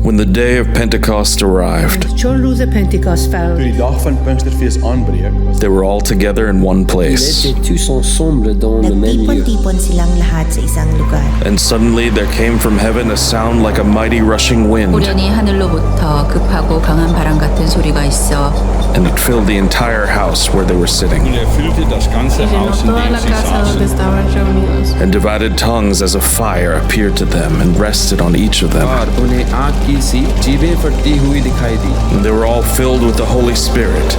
When the day of Pentecost arrived, Toen Luther Pentecost fell, Toe die dag van Pinksterfees aanbreek, they were all together in one Ils place. étaient tous ensemble dans le même lieu. Nagtipon-tipon silang lahat sa isang lugar. And suddenly there came from heaven a sound like a mighty rushing wind, 호련히 하늘로부터 급하고 강한 바람 같은 소리가 있어 and it filled the entire house where they were sitting. Und erfüllte das ganze Haus, in toda dem la sie casa donde saßen. estaban reunidos. And divided tongues as a fire appeared to them and rested on each of them. और उन्हें आग की सी जीभें फटती हुई दिखाई दी। And they were all filled with the Holy Spirit.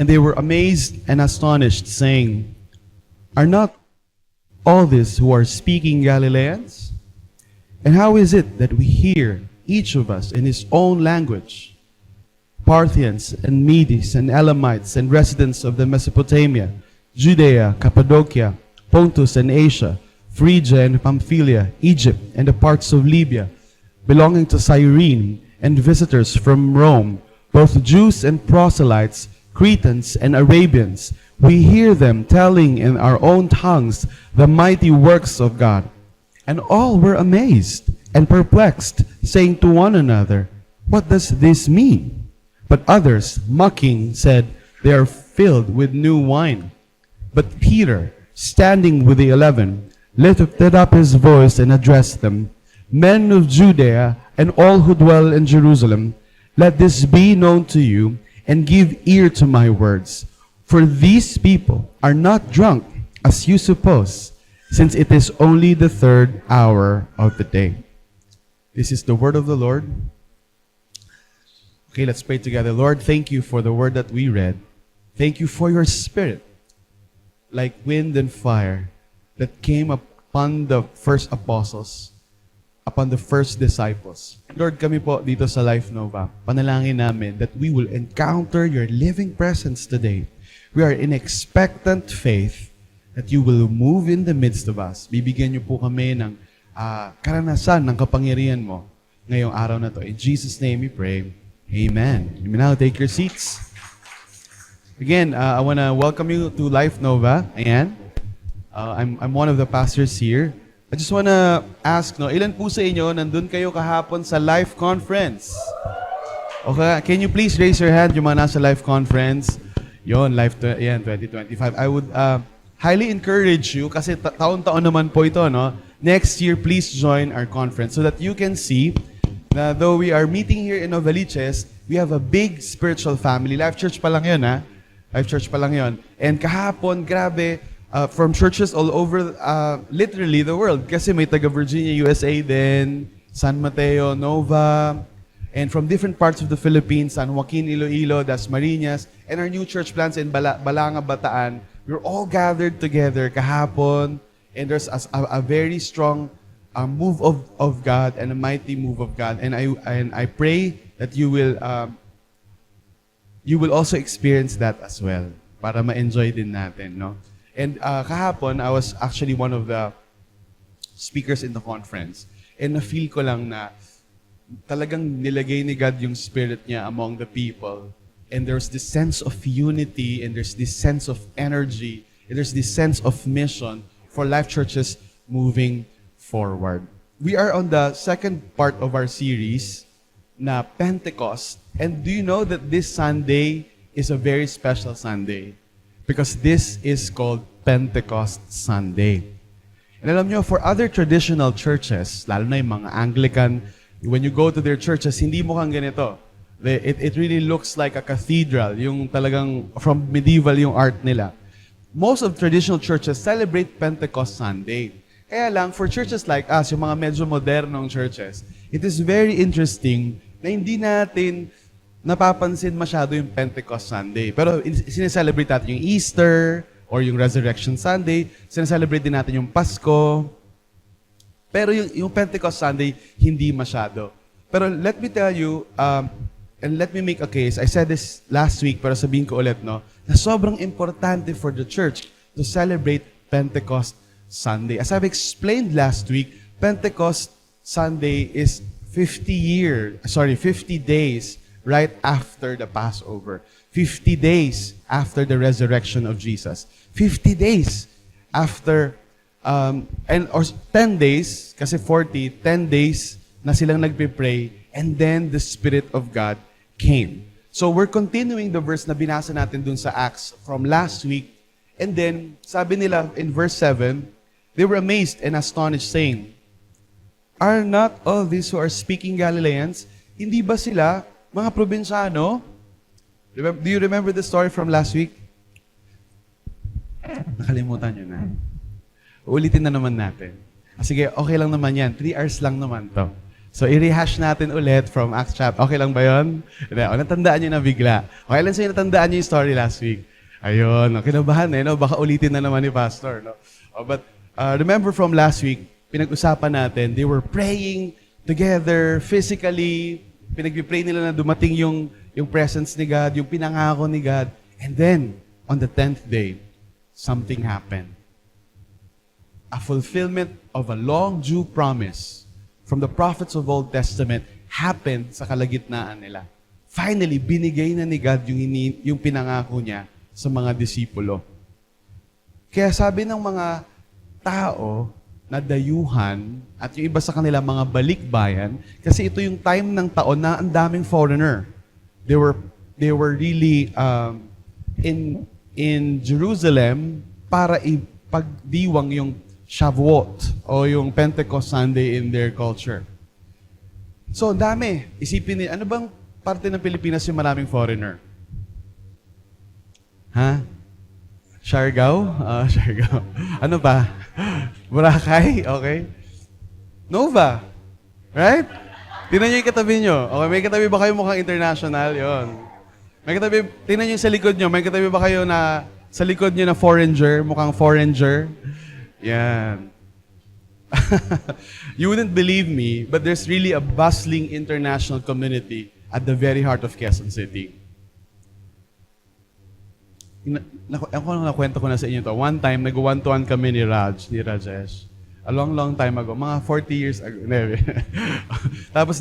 And they were amazed and astonished, saying, Are not all these who are speaking Galileans? And how is it that we hear, each of us, in his own language? Parthians and Medes and Elamites and residents of the Mesopotamia, Judea, Cappadocia, Pontus and Asia, Phrygia and Pamphylia, Egypt and the parts of Libya, belonging to Cyrene, and visitors from Rome, both Jews and proselytes, Cretans and Arabians, we hear them telling in our own tongues the mighty works of God. And all were amazed and perplexed, saying to one another, What does this mean? But others, mocking, said, They are filled with new wine. But Peter, standing with the 11, lifted up his voice and addressed them, Men of Judea and all who dwell in Jerusalem, let this be known to you, and give ear to my words. For these people are not drunk, as you suppose, since it is only the third hour of the day. This is the word of the Lord. Okay, let's pray together. Lord, thank you for the word that we read. Thank you for your Spirit, like wind and fire, that came upon the first apostles, upon the first disciples. Lord, kami po dito sa Life Nova, panalangin namin that we will encounter your living presence today. We are in expectant faith that you will move in the midst of us. Bibigyan niyo po kami ng karanasan ng kapangyarihan mo ngayong araw na to. In Jesus' name we pray. Amen. You may now take your seats. Again, I want to welcome you to Life Nova. Ayan. I'm one of the pastors here. I just want to ask, ilan po sa inyo nandun kayo kahapon sa Life Conference? Okay, can you please raise your hand yung mga nasa Life Conference? Yon, yan, 2025. I would highly encourage you, kasi taon-taon naman po ito, no? Next year, please join our conference so that you can see na though we are meeting here in Novaliches, we have a big spiritual family. Life Church pa lang yun, ha? Life Church pa lang yun. And kahapon, grabe, from churches all over, literally the world. Kasi may taga Virginia, USA din, San Mateo, Nova, and from different parts of the Philippines, San Joaquin, Iloilo, Dasmariñas, and our new church plants in Balanga, Bataan. We're all gathered together kahapon, and there's a very strong move of God and a mighty move of God. And I pray that you will also experience that as well, para ma-enjoy din natin, no? And kahapon, I was actually one of the speakers in the conference. And na-feel ko lang na talagang nilagay ni God yung Spirit niya among the people. And there's this sense of unity, and there's this sense of energy, and there's this sense of mission for Life Churches moving forward. We are on the second part of our series na Pentecost. And do you know that this Sunday is a very special Sunday? Because this is called Pentecost Sunday. And alam nyo, for other traditional churches, lalo na yung mga Anglican, when you go to their churches, hindi mukhang ganito. It really looks like a cathedral, yung talagang from medieval yung art nila. Most of traditional churches celebrate Pentecost Sunday. Kaya lang, for churches like us, yung mga medyo modernong churches, it is very interesting na hindi natin napapansin masyado yung Pentecost Sunday. Pero sineselebrate natin yung Easter or yung Resurrection Sunday. Sineselebrate din natin yung Pasko. Pero yung Pentecost Sunday, hindi masyado. Pero let me tell you, and let me make a case. I said this last week, pero sabihin ko ulit, no? Na sobrang importante for the church to celebrate Pentecost Sunday. As I've explained last week, Pentecost Sunday is 50 days right after the Passover. 50 days after the resurrection of Jesus. 50 days after, or 10 days, kasi 40, 10 days na silang nagpe-pray, and then the Spirit of God came. So we're continuing the verse na binasa natin dun sa Acts from last week, and then sabi nila in verse 7, they were amazed and astonished, saying, "Are not all these who are speaking Galileans? Hindi ba sila mga probinsyano?" Do you remember the story from last week? Nakalimutan nyo na. Ulitin na naman natin. Sige, okay lang naman yan. 3 hours lang naman to. So, i-rehash natin ulit from Acts chapter. Okay lang ba yun? Natandaan nyo na bigla. Okay lang sa'yo natandaan nyo yung story last week. Ayun, kinabahan no? Baka ulitin na naman ni Pastor. No? But remember from last week, pinag-usapan natin, they were praying together, physically. Pinag-pray nila na dumating yung presence ni God, yung pinangako ni God. And then, on the 10th day, something happened. A fulfillment of a long due promise from the prophets of Old Testament happened sa kalagitnaan nila. Finally, binigay na ni God yung pinangako niya sa mga disipulo. Kaya sabi ng mga tao na dayuhan at yung iba sa kanila mga balikbayan, kasi ito yung time ng taon na ang daming foreigner. They were really in Jerusalem para ipagdiwang yung Shavuot o yung Pentecost Sunday in their culture. So, dami. Isipin niyo, ano bang parte ng Pilipinas yung maraming foreigner? Ha? Siargao? Siargao. Ano pa? Boracay? Okay. Nova. Right? Tingnan niyo yung katabi niyo. Okay, may katabi ba kayo mukhang international? Yon. May katabi, tingnan niyo yung sa likod niyo. May katabi ba kayo na sa likod niyo na foreigner, mukhang foreigner? Yan. You wouldn't believe me, but there's really a bustling international community at the very heart of Quezon City. Ako nakwento ko na sa inyo to. One time, nag-one-to-one kami ni Rajesh. A long time ago. Mga 40 years ago. Tapos,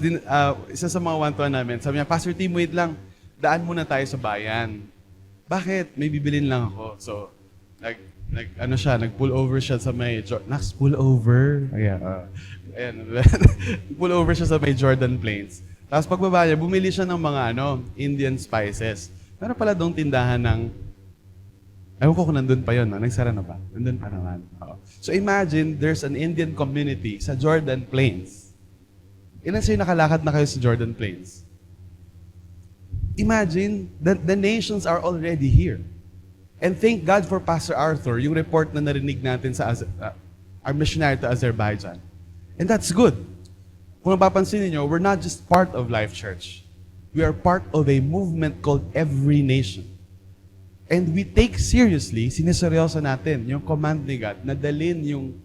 isa sa mga one-to-one namin, sabi niya, Pastor Tim, wait lang. Daan muna tayo sa bayan. Bakit? May bibilin lang ako. So, nag-pull over siya sa may... pull over? Pull over siya sa may Jordan Plains. Tapos pagbaba niya, bumili siya ng mga Indian spices. Meron pala doong tindahan ng... Ewan ko kung nandun pa yun, nagsara na ba? Nandun pa naman. So imagine, there's an Indian community sa Jordan Plains. Ilan sa'yo nakalakad na kayo sa Jordan Plains? Imagine, the nations are already here. And thank God for Pastor Arthur, yung report na narinig natin sa our missionary to Azerbaijan. And that's good. Kung napapansin niyo, we're not just part of Life Church. We are part of a movement called Every Nation. And we take seriously, sineseryoso natin yung command ni God na dalhin yung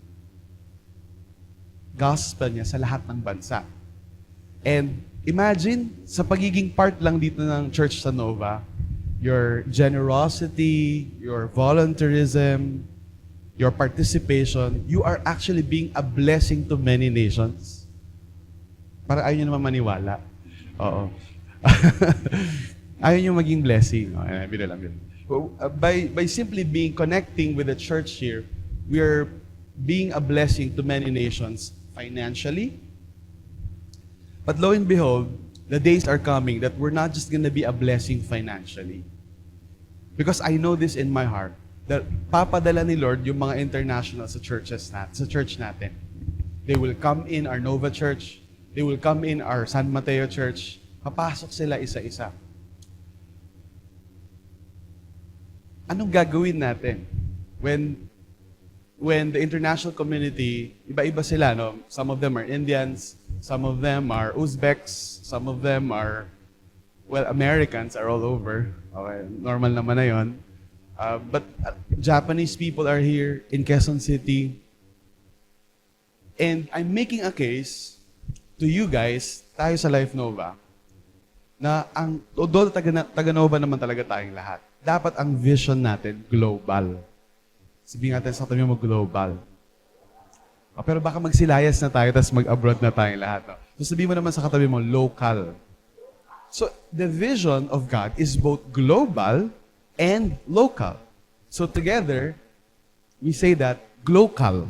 gospel niya sa lahat ng bansa. And imagine, sa pagiging part lang dito ng Church sa Nova, your generosity, your volunteerism, your participation, you are actually being a blessing to many nations. Para ayaw nyo naman maniwala. Oo. Ayaw nyo maging blessing. By simply connecting with the church here, we are being a blessing to many nations financially. But lo and behold, the days are coming that we're not just going to be a blessing financially. Because I know this in my heart, that papadala ni Lord yung mga international sa church natin. They will come in our Nova Church. They will come in our San Mateo Church. Papasok sila isa-isa. Anong gagawin natin when the international community, iba-iba sila, no? Some of them are Indians, some of them are Uzbeks, some of them are, Americans are all over. Okay, normal naman na yun. But Japanese people are here in Quezon City. And I'm making a case to you guys, tayo sa Life Nova, na although taga-Nova naman talaga tayong lahat, dapat ang vision natin global. Sabihin natin sa katabi mo global. Pero baka magsilayas na tayo, tapos mag-abroad na tayong lahat. No? So sabihin mo naman sa katabi mo, local. So the vision of God is both global and local. So together, we say that glocal.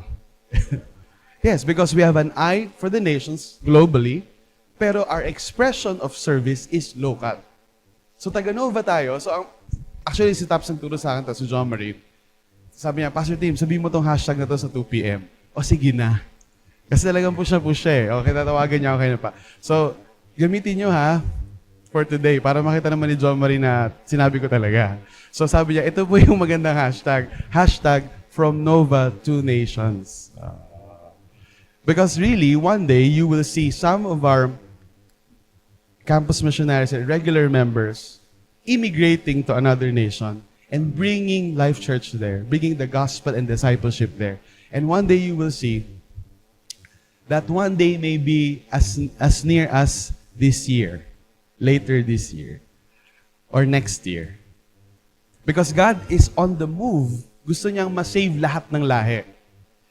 Yes, because we have an eye for the nations globally, pero our expression of service is local. So taga-Nova tayo. So actually si Taps nagturo sa akin, si John Marie, sabi niya, Pastor Tim, sabihin mo tong hashtag na to sa 2 p.m. O sige na. Kasi talagang push eh. Okay, tatawagan niya, okay na pa. So, gamitin niyo ha, for today, para makita naman ni John Marie na sinabi ko talaga. So sabi niya, ito po yung magandang hashtag. Hashtag from Nova to Nations. Because really, one day, you will see some of our campus missionaries and regular members immigrating to another nation and bringing Life Church there, bringing the gospel and discipleship there. And one day you will see that one day may be as near as this year, later this year, or next year. Because God is on the move. Gusto niyang ma-save lahat ng lahi.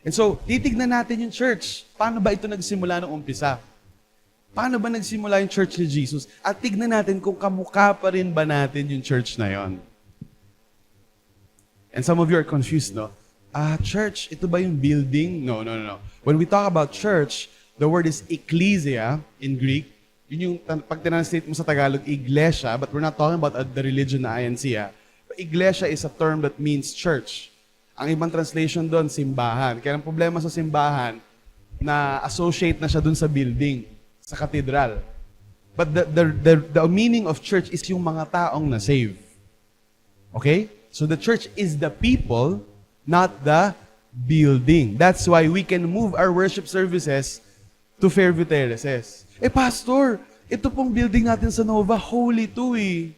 And so, titignan natin yung church. Paano ba ito nagsimula noong umpisa? Paano ba nagsimula yung church ni Jesus? At tignan natin kung kamukha pa rin ba natin yung church na yon. And some of you are confused, no? Church, ito ba yung building? No. When we talk about church, the word is ecclesia in Greek. Yun yung, pag tinranslate mo sa Tagalog, iglesia, but we're not talking about the religion na INC. Iglesia is a term that means church. Ang ibang translation doon, simbahan. Kaya ang problema sa simbahan, na associate na siya doon sa building, sa katedral. But the meaning of church is yung mga taong na-save. Okay? So the church is the people, not the building. That's why we can move our worship services to Fairview Terraces. Pastor, ito pong building natin sa Nova, holy to eh.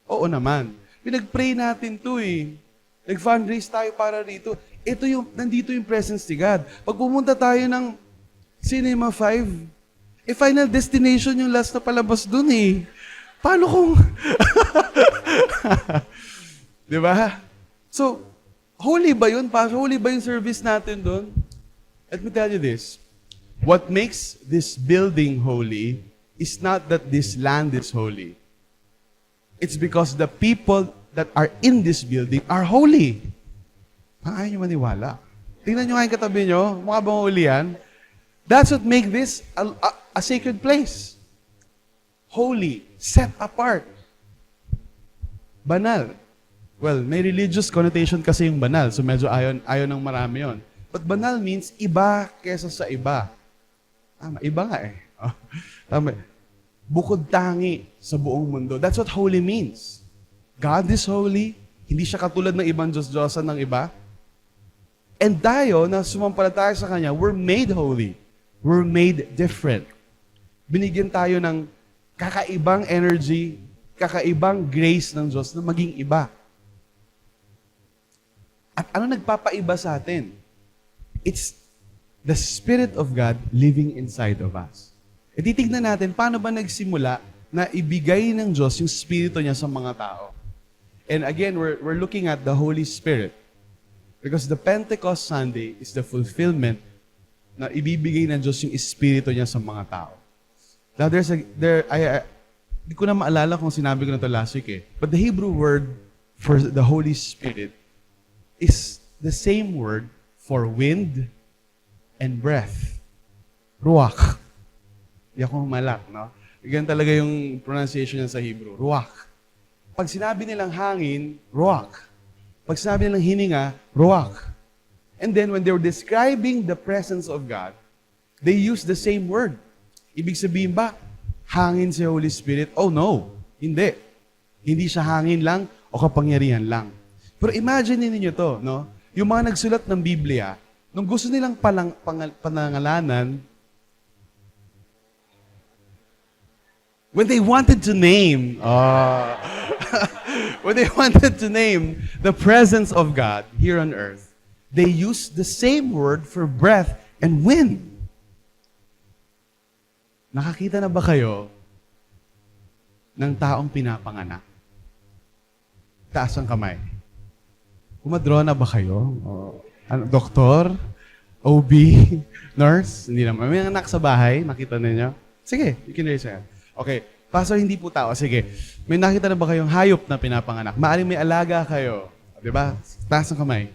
Oo naman. Pinag-pray natin to eh. Nag-fundraise tayo para rito. Nandito yung presence ni God. Pag pumunta tayo ng Cinema 5, Final Destination yung last na palabas dun eh. Paano kung... Di ba? So, holy ba yun? Holy ba yung service natin dun? Let me tell you this. What makes this building holy is not that this land is holy. It's because the people that are in this building are holy. Ayaw nyo maniwala. Tingnan nyo nga yung katabi nyo, mga bang huli yan. That's what makes this a sacred place. Holy, set apart. Banal. Well, may religious connotation kasi yung banal, so medyo ayaw ng marami yon. But banal means iba kesa sa iba. Iba nga eh. Tama. Bukod tangi sa buong mundo. That's what holy means. God is holy. Hindi siya katulad ng ibang Diyos-Diyosan ng iba. And tayo, na sumampalataya sa Kanya, we're made holy. We're made different. Binigyan tayo ng kakaibang energy, kakaibang grace ng Diyos na maging iba. At ano nagpapaiba sa atin? It's the Spirit of God living inside of us. E titignan natin, paano ba nagsimula na ibigay ng Diyos yung Spirito niya sa mga tao? And again, we're looking at the Holy Spirit. Because the Pentecost Sunday is the fulfillment na ibibigay ng Diyos yung Espiritu niya sa mga tao. Now, hindi ko na maalala kung sinabi ko na ito last week eh. But the Hebrew word for the Holy Spirit is the same word for wind and breath. Ruach. Hindi ako malak, no? Ganyan talaga yung pronunciation niya sa Hebrew. Ruach. Pag sinabi nilang hangin, ruach. Pag sinabi nilang hininga, ruach. And then when they were describing the presence of God, they used the same word. Ibig sabihin ba, hangin si Holy Spirit? Oh no, hindi. Hindi siya hangin lang o kapangyarihan lang. Pero imagine niyo to, no? Yung mga nagsulat ng Biblia, nung gusto nilang panangalanan, when they wanted to name, when they wanted to name the presence of God here on earth, they used the same word for breath and wind. Nakakita na ba kayo ng taong pinapanganak? Taas ang kamay. Kumadro na ba kayo? Doktor? OB, nurse, hindi naman. May anak sa bahay, nakita ninyo? Sige, you can raise your hand. Okay, Pastor, hindi po tao. Sige, may nakita na ba kayong hayop na pinapanganak? Maaring may alaga kayo. Di ba? Taas ng kamay.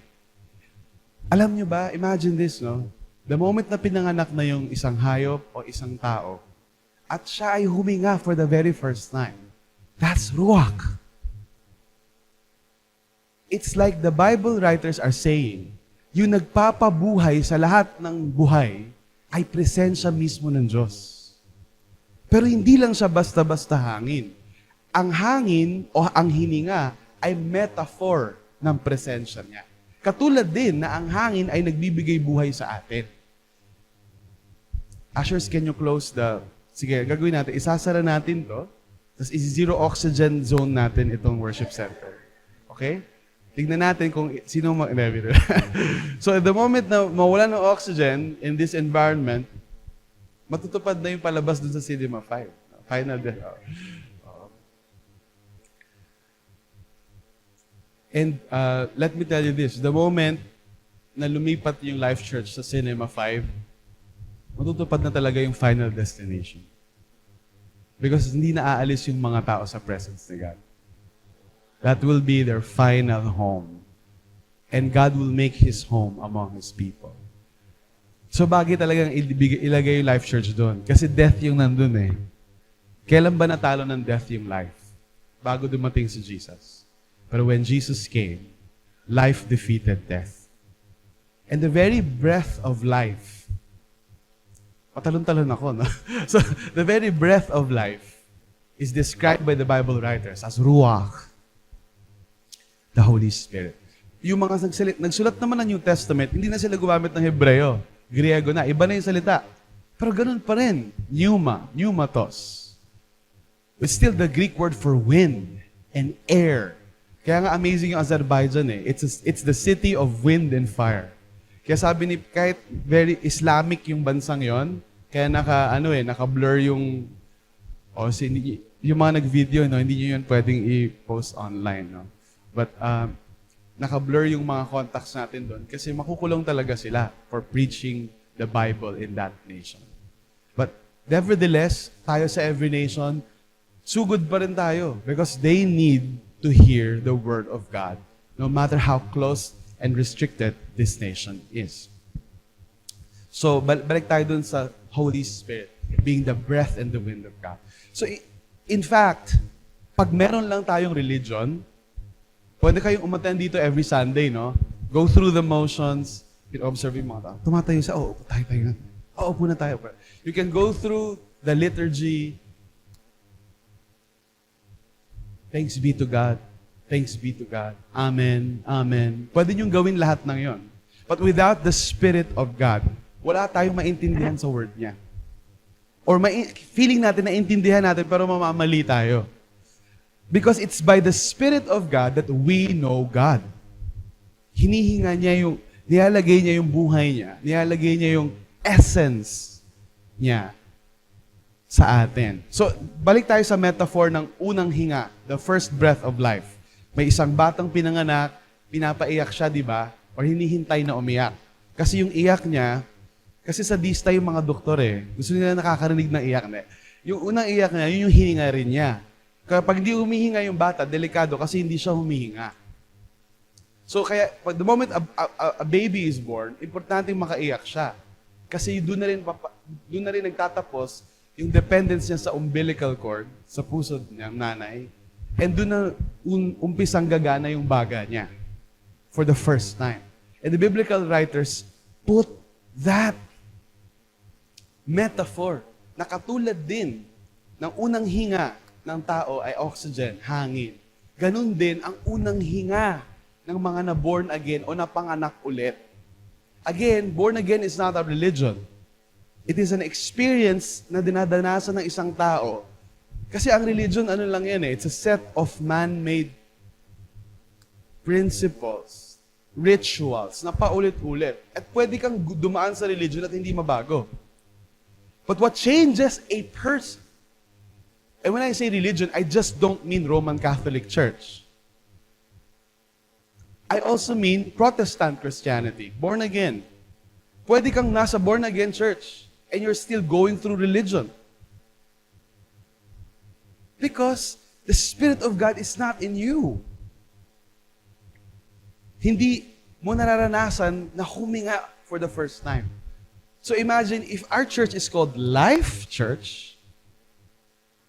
Alam nyo ba, imagine this, no? The moment na pinanganak na yung isang hayop o isang tao, at siya ay huminga for the very first time, that's ruach. It's like the Bible writers are saying, yung nagpapabuhay sa lahat ng buhay ay presensya mismo ng Diyos. Pero hindi lang siya basta-basta hangin. Ang hangin o ang hininga ay metaphor ng presensya niya. Katulad din na ang hangin ay nagbibigay buhay sa atin. Ushers, can you close the... Sige, gagawin natin. Isasara natin to. Tapos zero oxygen zone natin itong worship center. Okay? Tignan natin kung sino So at the moment na mawala ng oxygen in this environment, matutupad na yung palabas dun sa Cinema 5. Final death. And let me tell you this, the moment na lumipat yung Life Church sa Cinema 5, matutupad na talaga yung final destination. Because hindi na aalis yung mga tao sa presence ni God. That will be their final home. And God will make His home among His people. So bagay talagang ilagay yung Life Church doon. Kasi death yung nandun eh. Kailan ba natalo ng death yung life? Bago dumating si Jesus. But when Jesus came, life defeated death. And the very breath of life, patalon-talon ako, no? So, the very breath of life is described by the Bible writers as Ruach, the Holy Spirit. Yung mga nagsulat naman ng New Testament, hindi na sila gumamit ng Hebreo, Griego na, iba na yung salita. Pero ganun pa rin, pneumatos. But still the Greek word for wind and air. Kaya nga amazing yung Azerbaijan eh. It's the city of wind and fire. Kaya sabi ni, kahit very Islamic yung bansang yon, kaya naka-blur yung, yung mga nag-video, no, hindi nyo yun pwedeng i-post online. No? But naka-blur yung mga contacts natin doon kasi makukulong talaga sila for preaching the Bible in that nation. But nevertheless, tayo sa every nation, sugod pa rin tayo because they need to hear the Word of God no matter how close and restricted this nation is. So, balik tayo dun sa Holy Spirit being the breath and the wind of God. So, in fact, pag meron lang tayong religion, pwede kayong umattend dito every Sunday, no? Go through the motions, observe yung mga tao. Tumatayo siya, upo tayo. Upo na tayo. You can go through the liturgy. Thanks be to God. Thanks be to God. Amen. Amen. Pwede niyong gawin lahat ng yon. But without the Spirit of God, wala tayong maintindihan sa word niya. Or feeling natin na intindihan natin pero mamamali tayo. Because it's by the Spirit of God that we know God. Hinihinga niya nilalagay niya yung buhay niya, nilalagay niya yung essence niya sa atin. So, balik tayo sa metaphor ng unang hinga, the first breath of life. May isang batang pinanganak, pinapaiyak siya, di ba? Or hinihintay na umiyak. Kasi yung iyak niya, kasi sadista yung mga doktor eh. Gusto nila nakakarinig ng iyak niya. Yung unang iyak niya, yun yung hininga rin niya. Kapag hindi humihinga yung bata, delikado kasi hindi siya humihinga. So kaya, the moment a baby is born, importante makaiyak siya. Kasi doon na rin nagtatapos yung dependence niya sa umbilical cord, sa puso niya, nanay. And doon na umpisang gagana yung baga niya for the first time. And the biblical writers put that metaphor na katulad din ng unang hinga ng tao ay oxygen, hangin. Ganun din ang unang hinga ng mga na-born again o napanganak ulit. Again, born again is not a religion. It is an experience na dinadanasan ng isang tao. Kasi ang religion, ano lang yan eh, it's a set of man-made principles, rituals, na paulit-ulit. At pwede kang dumaan sa religion at hindi mabago. But what changes a person, and when I say religion, I just don't mean Roman Catholic Church. I also mean Protestant Christianity, born again. Pwede kang nasa born-again church and you're still going through religion. Because the Spirit of God is not in you. Hindi mo nararanasan na huminga for the first time. So imagine if our church is called Life Church,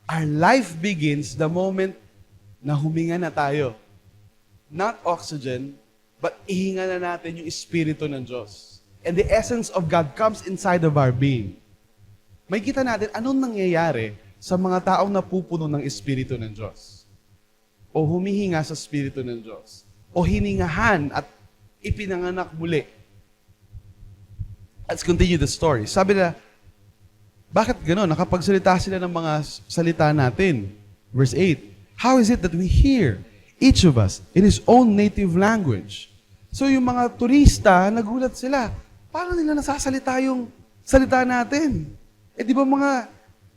our life begins the moment na huminga na tayo. Not oxygen, but ihinga na natin yung Espiritu ng Diyos. And the essence of God comes inside of our being. May kita natin anong nangyayari sa mga taong napupuno ng Espiritu ng Diyos. O humihinga sa Espiritu ng Diyos. O hiningahan at ipinanganak muli. Let's continue the story. Sabi na, bakit gano'n? Nakapagsalita sila ng mga salita natin. Verse 8, how is it that we hear, each of us, in his own native language? So yung mga turista, nagulat sila. Paano nila nasasalita yung salita natin? Eh di ba mga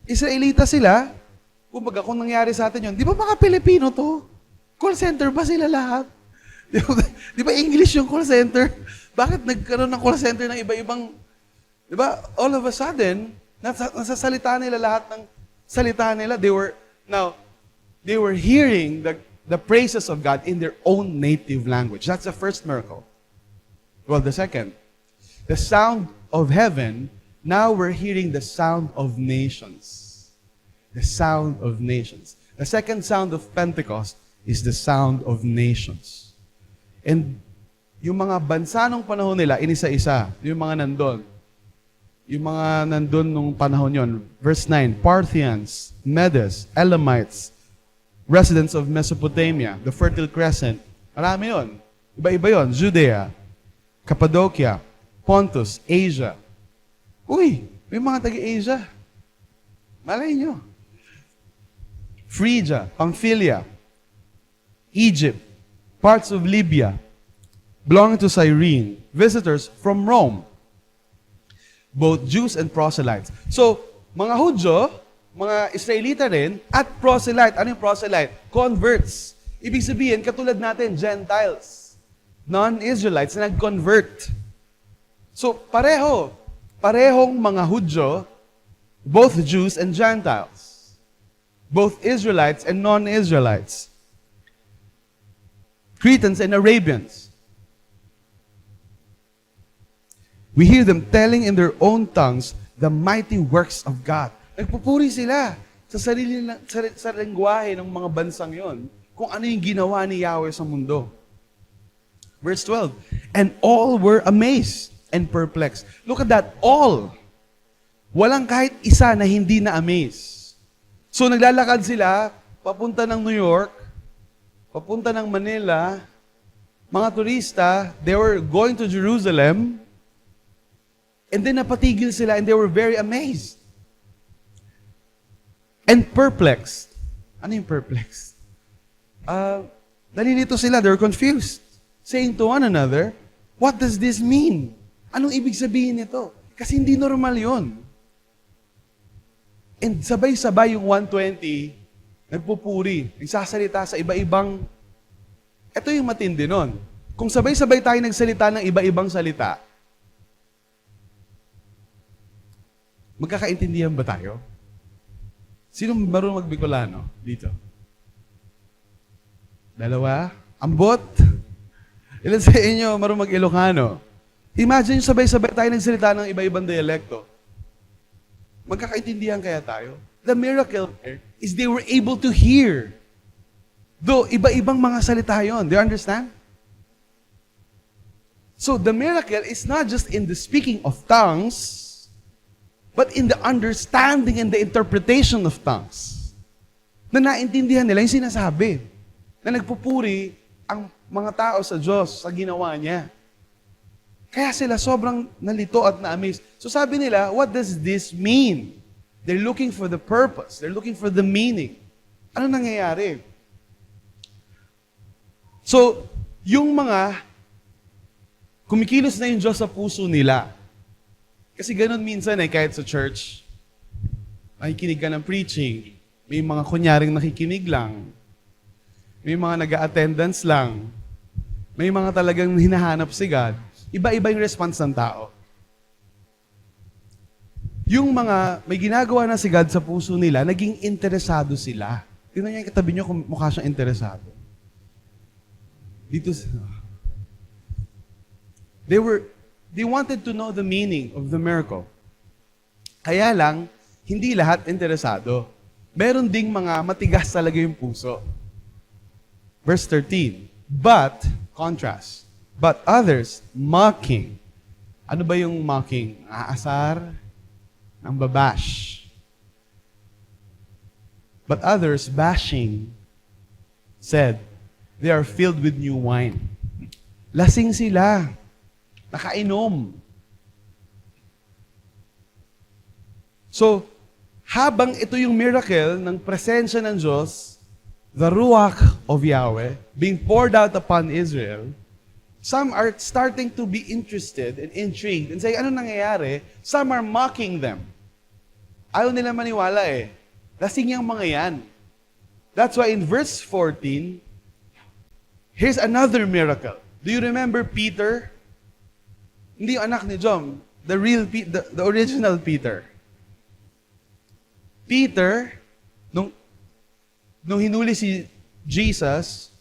Israelita sila? Kumbaga kung nangyari sa atin yun, di ba mga Pilipino to? Call center ba sila lahat? Di ba English yung call center? Bakit nagkaroon ng call center ng iba-ibang, di ba? All of a sudden, nasasalita nila lahat ng salita nila. They were hearing the praises of God in their own native language. That's the first miracle. Well, the second, the sound of heaven, now we're hearing the sound of nations. The sound of nations. The second sound of Pentecost is the sound of nations. And yung mga bansa nung panahon nila, inisa-isa, yung mga nandun. Yung mga nandun nung panahon yon. Verse 9, Parthians, Medes, Elamites, residents of Mesopotamia, the Fertile Crescent. Marami yun. Iba-iba yun. Judea, Cappadocia, Pontus, Asia. Uy, may mga taga-Asia. Malay nyo. Phrygia, Pamphylia, Egypt, parts of Libya, belonging to Cyrene, visitors from Rome, both Jews and proselytes. So, mga Hudyo, mga Israelita rin, at proselyte. Ano yung proselyte? Converts. Ibig sabihin, katulad natin, Gentiles. Non-Israelites na nag-convert. So, parehong mga Hudyo, both Jews and Gentiles. Both Israelites and non-Israelites. Cretans and Arabians. We hear them telling in their own tongues the mighty works of God. Nagpupuri sila sa lengguwahe ng mga bansang yon kung ano yung ginawa ni Yahweh sa mundo. Verse 12, and all were amazed and perplexed. Look at that, all. Walang kahit isa na hindi na amazed. So naglalakad sila, papunta ng New York, papunta ng Manila, mga turista, they were going to Jerusalem, and then napatigil sila and they were very amazed. And perplexed. Ano yung perplexed? Nalilito sila, they were confused. Saying to one another, what does this mean? Anong ibig sabihin nito? Kasi hindi normal yun. And sabay-sabay yung 120, nagpupuri, nagsasalita sa iba-ibang, ito yung matindi nun. Kung sabay-sabay tayo nagsalita ng iba-ibang salita, magkakaintindihan ba tayo? Sino marunong mag-Bicolano dito? Dalawa? Ambot? Ilan sa inyo marunong mag-Ilocano? Imagine sabay-sabay tayo nagsalita ng iba-ibang dialekto. Magkakaintindihan kaya tayo? The miracle is they were able to hear. Though iba-ibang mga salita yon. Do you understand? So the miracle is not just in the speaking of tongues, but in the understanding and the interpretation of tongues. Na naintindihan nila yung sinasabi. Na nagpupuri ang mga tao sa Diyos sa ginawa niya. Kaya sila sobrang nalito at na-amaze. So sabi nila, what does this mean? They're looking for the purpose. They're looking for the meaning. Ano nangyayari? So, yung mga kumikilos na yung Diyos sa puso nila. Kasi ganun minsan kahit sa church, nakikinig ka ng preaching, may mga kunyaring nakikinig lang, may mga nag-attendance lang, may mga talagang hinahanap si God. Iba-iba yung response ng tao. yung mga may ginagawa na si God sa puso nila, naging interesado sila. Tingnan niyo yung katabi niyo kung mukha siyang interesado. Dito, they wanted to know the meaning of the miracle. Kaya lang, hindi lahat interesado. Meron ding mga matigas talaga yung puso. Verse 13, but, contrast, but others mocking. Ano ba yung mocking? Aasar? Ang babash. But others, bashing, said, they are filled with new wine. Lasing sila. Nakainom. So, habang ito yung miracle ng presensya ng Diyos, the Ruach of Yahweh, being poured out upon Israel, some are starting to be interested and intrigued and say, ano nangyayari? Some are mocking them. Ayaw nila maniwala eh. Lasing yung mga yan. That's why in verse 14, here's another miracle. Do you remember Peter? Hindi yung anak ni John. The original Peter. Peter, nung hinuli si Jesus,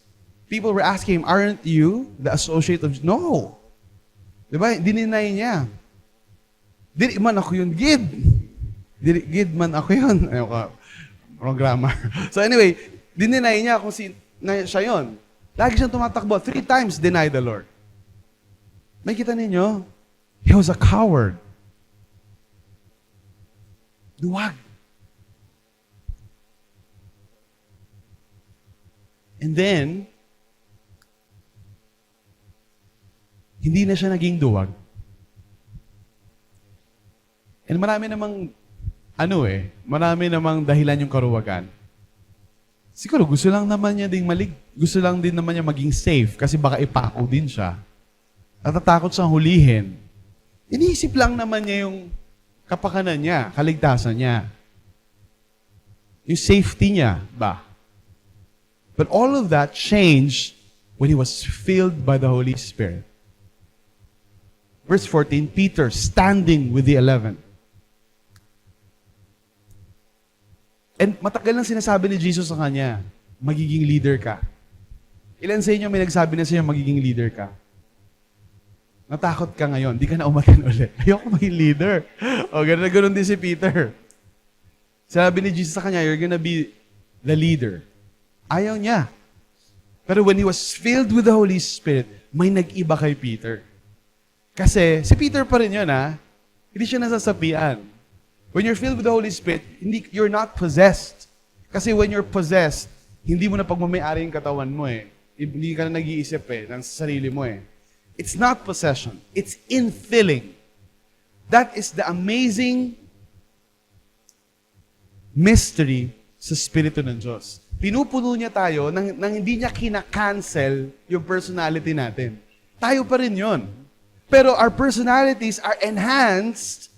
people were asking him, aren't you the associate of... No. Diba? Dininay niya. Dili man ako yun, gid. Gid man ako yun. Ayun ka, wrong grammar. So anyway, dininay niya kung na siya yun. Lagi siyang tumatakbo. 3 times denied the Lord. May kita ninyo? He was a coward. Duwag. And then, hindi na siya naging duwag. And marami namang, marami namang dahilan yung karuwagan. Siguro gusto lang naman niya gusto lang din naman niya maging safe kasi baka ipako din siya. Natatakot siyang hulihin. Iniisip lang naman niya yung kapakanan niya, kaligtasan niya. Yung safety niya ba? But all of that changed when he was filled by the Holy Spirit. Verse 14, Peter standing with the 11. And matagal lang sinasabi ni Jesus sa kanya, magiging leader ka. Ilan sa inyo may nagsabi na sa'yo, magiging leader ka? Natakot ka ngayon, di ka na umatin ulit. Ayoko maging leader. O, gano'n din si Peter. Sabi ni Jesus sa kanya, you're gonna be the leader. Ayaw niya. Pero when he was filled with the Holy Spirit, may nag-iba kay Peter. Kasi, si Peter pa rin yun, Hindi siya nasasapian. When you're filled with the Holy Spirit, you're not possessed. Kasi when you're possessed, hindi mo na pagmamayari yung katawan mo eh. Hindi ka na nag-iisip ng sarili mo eh. It's not possession. It's infilling. That is the amazing mystery sa Espiritu ng Diyos. Pinupuno niya tayo nang hindi niya kina-cancel yung personality natin. Tayo pa rin yun. Pero our personalities are enhanced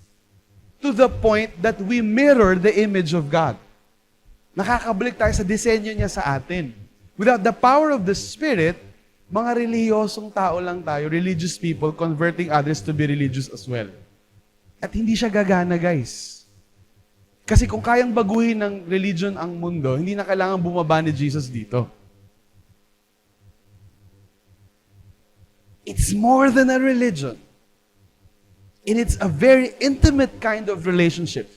to the point that we mirror the image of God. Nakakabalik tayo sa disenyo niya sa atin. Without the power of the Spirit, mga relihiyosong tao lang tayo, religious people, converting others to be religious as well. At hindi siya gagana, guys. Kasi kung kayang baguhin ng religion ang mundo, hindi na kailangan bumaba ni Jesus dito. It's more than a religion. And it's a very intimate kind of relationship.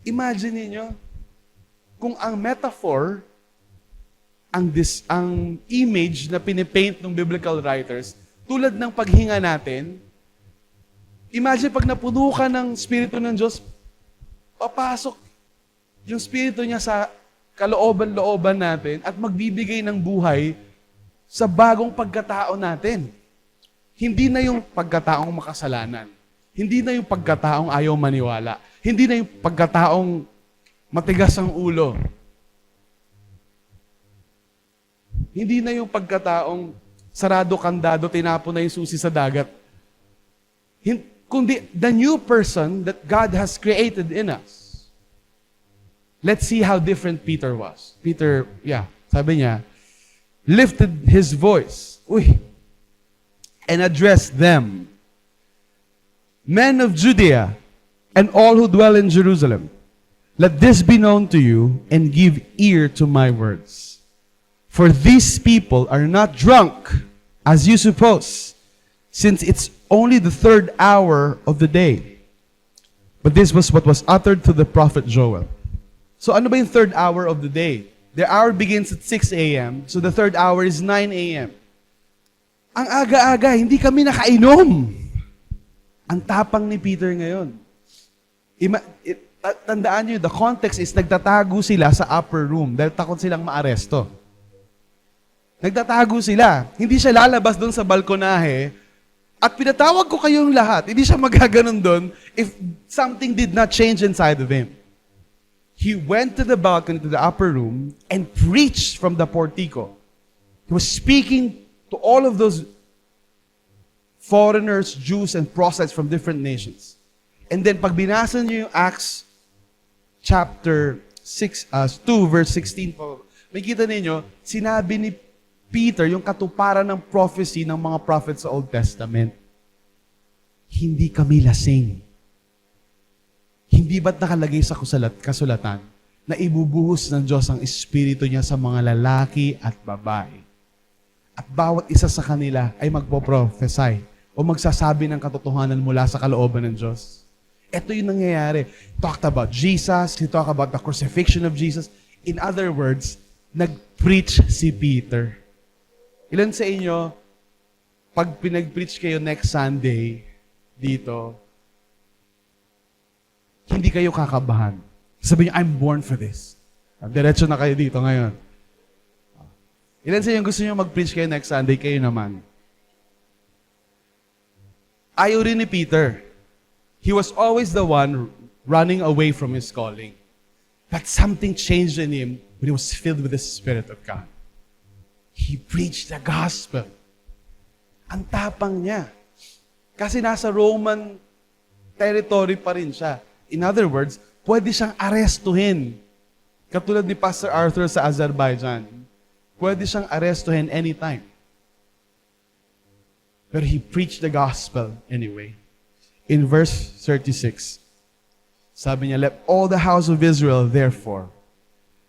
Imagine niyo kung ang metaphor, ang image na pinipaint ng biblical writers, tulad ng paghinga natin, imagine pag napuno ka ng Espiritu ng Diyos, papasok yung Espiritu niya sa kalooban-looban natin at magbibigay ng buhay sa bagong pagkatao natin. Hindi na yung pagkataong makasalanan. Hindi na yung pagkataong ayaw maniwala. Hindi na yung pagkataong matigas ang ulo. Hindi na yung pagkataong sarado-kandado, tinapon na yung susi sa dagat. Kundi the new person that God has created in us. Let's see how different Peter was. Peter, sabi niya, lifted his voice, and addressed them. Men of Judea and all who dwell in Jerusalem, let this be known to you, and give ear to my words. For these people are not drunk, as you suppose, since it's only the third hour of the day. But this was what was uttered through the prophet Joel. So ano ba yung third hour of the day? The hour begins at 6 a.m., so the third hour is 9 a.m. Ang aga-aga, hindi kami nakainom. Ang tapang ni Peter ngayon. Tandaan nyo, the context is nagtatago sila sa upper room dahil takot silang maaresto. Nagtatago sila. Hindi siya lalabas doon sa balkonahe at pinatawag ko kayong lahat. Hindi siya magaganon doon if something did not change inside of him. He went to the balcony, to the upper room, and preached from the portico. He was speaking to all of those foreigners, Jews, and proselytes from different nations. And then pag binasa niyo yung Acts chapter 2 verse 16 po, makikita ninyo, sinabi ni Peter yung katuparan ng prophecy ng mga prophets sa Old Testament. Hindi kami lasing. Hindi ba't nakalagay sa kasulatan na ibubuhos ng Diyos ang Espiritu niya sa mga lalaki at babae? At bawat isa sa kanila ay magpo-prophesy o magsasabi ng katotohanan mula sa kalooban ng Diyos. Ito yung nangyayari. Talked about Jesus, he talked about the crucifixion of Jesus. In other words, nag-preach si Peter. Ilan sa inyo, pag pinag-preach kayo next Sunday dito, hindi kayo kakabahan. Sabi niyo, I'm born for this. Diretso na kayo dito ngayon. Ilan sa inyo gusto niyo mag-preach kayo next Sunday, kayo naman. Ayaw rin ni Peter. He was always the one running away from his calling. But something changed in him when he was filled with the Spirit of God. He preached the gospel. Ang tapang niya. Kasi nasa Roman territory pa rin siya. In other words, pwede siyang arestuhin. Katulad ni Pastor Arthur sa Azerbaijan. Pwede siyang arestuhin anytime. But he preached the gospel anyway. In verse 36, sabi niya, let all the house of Israel, therefore,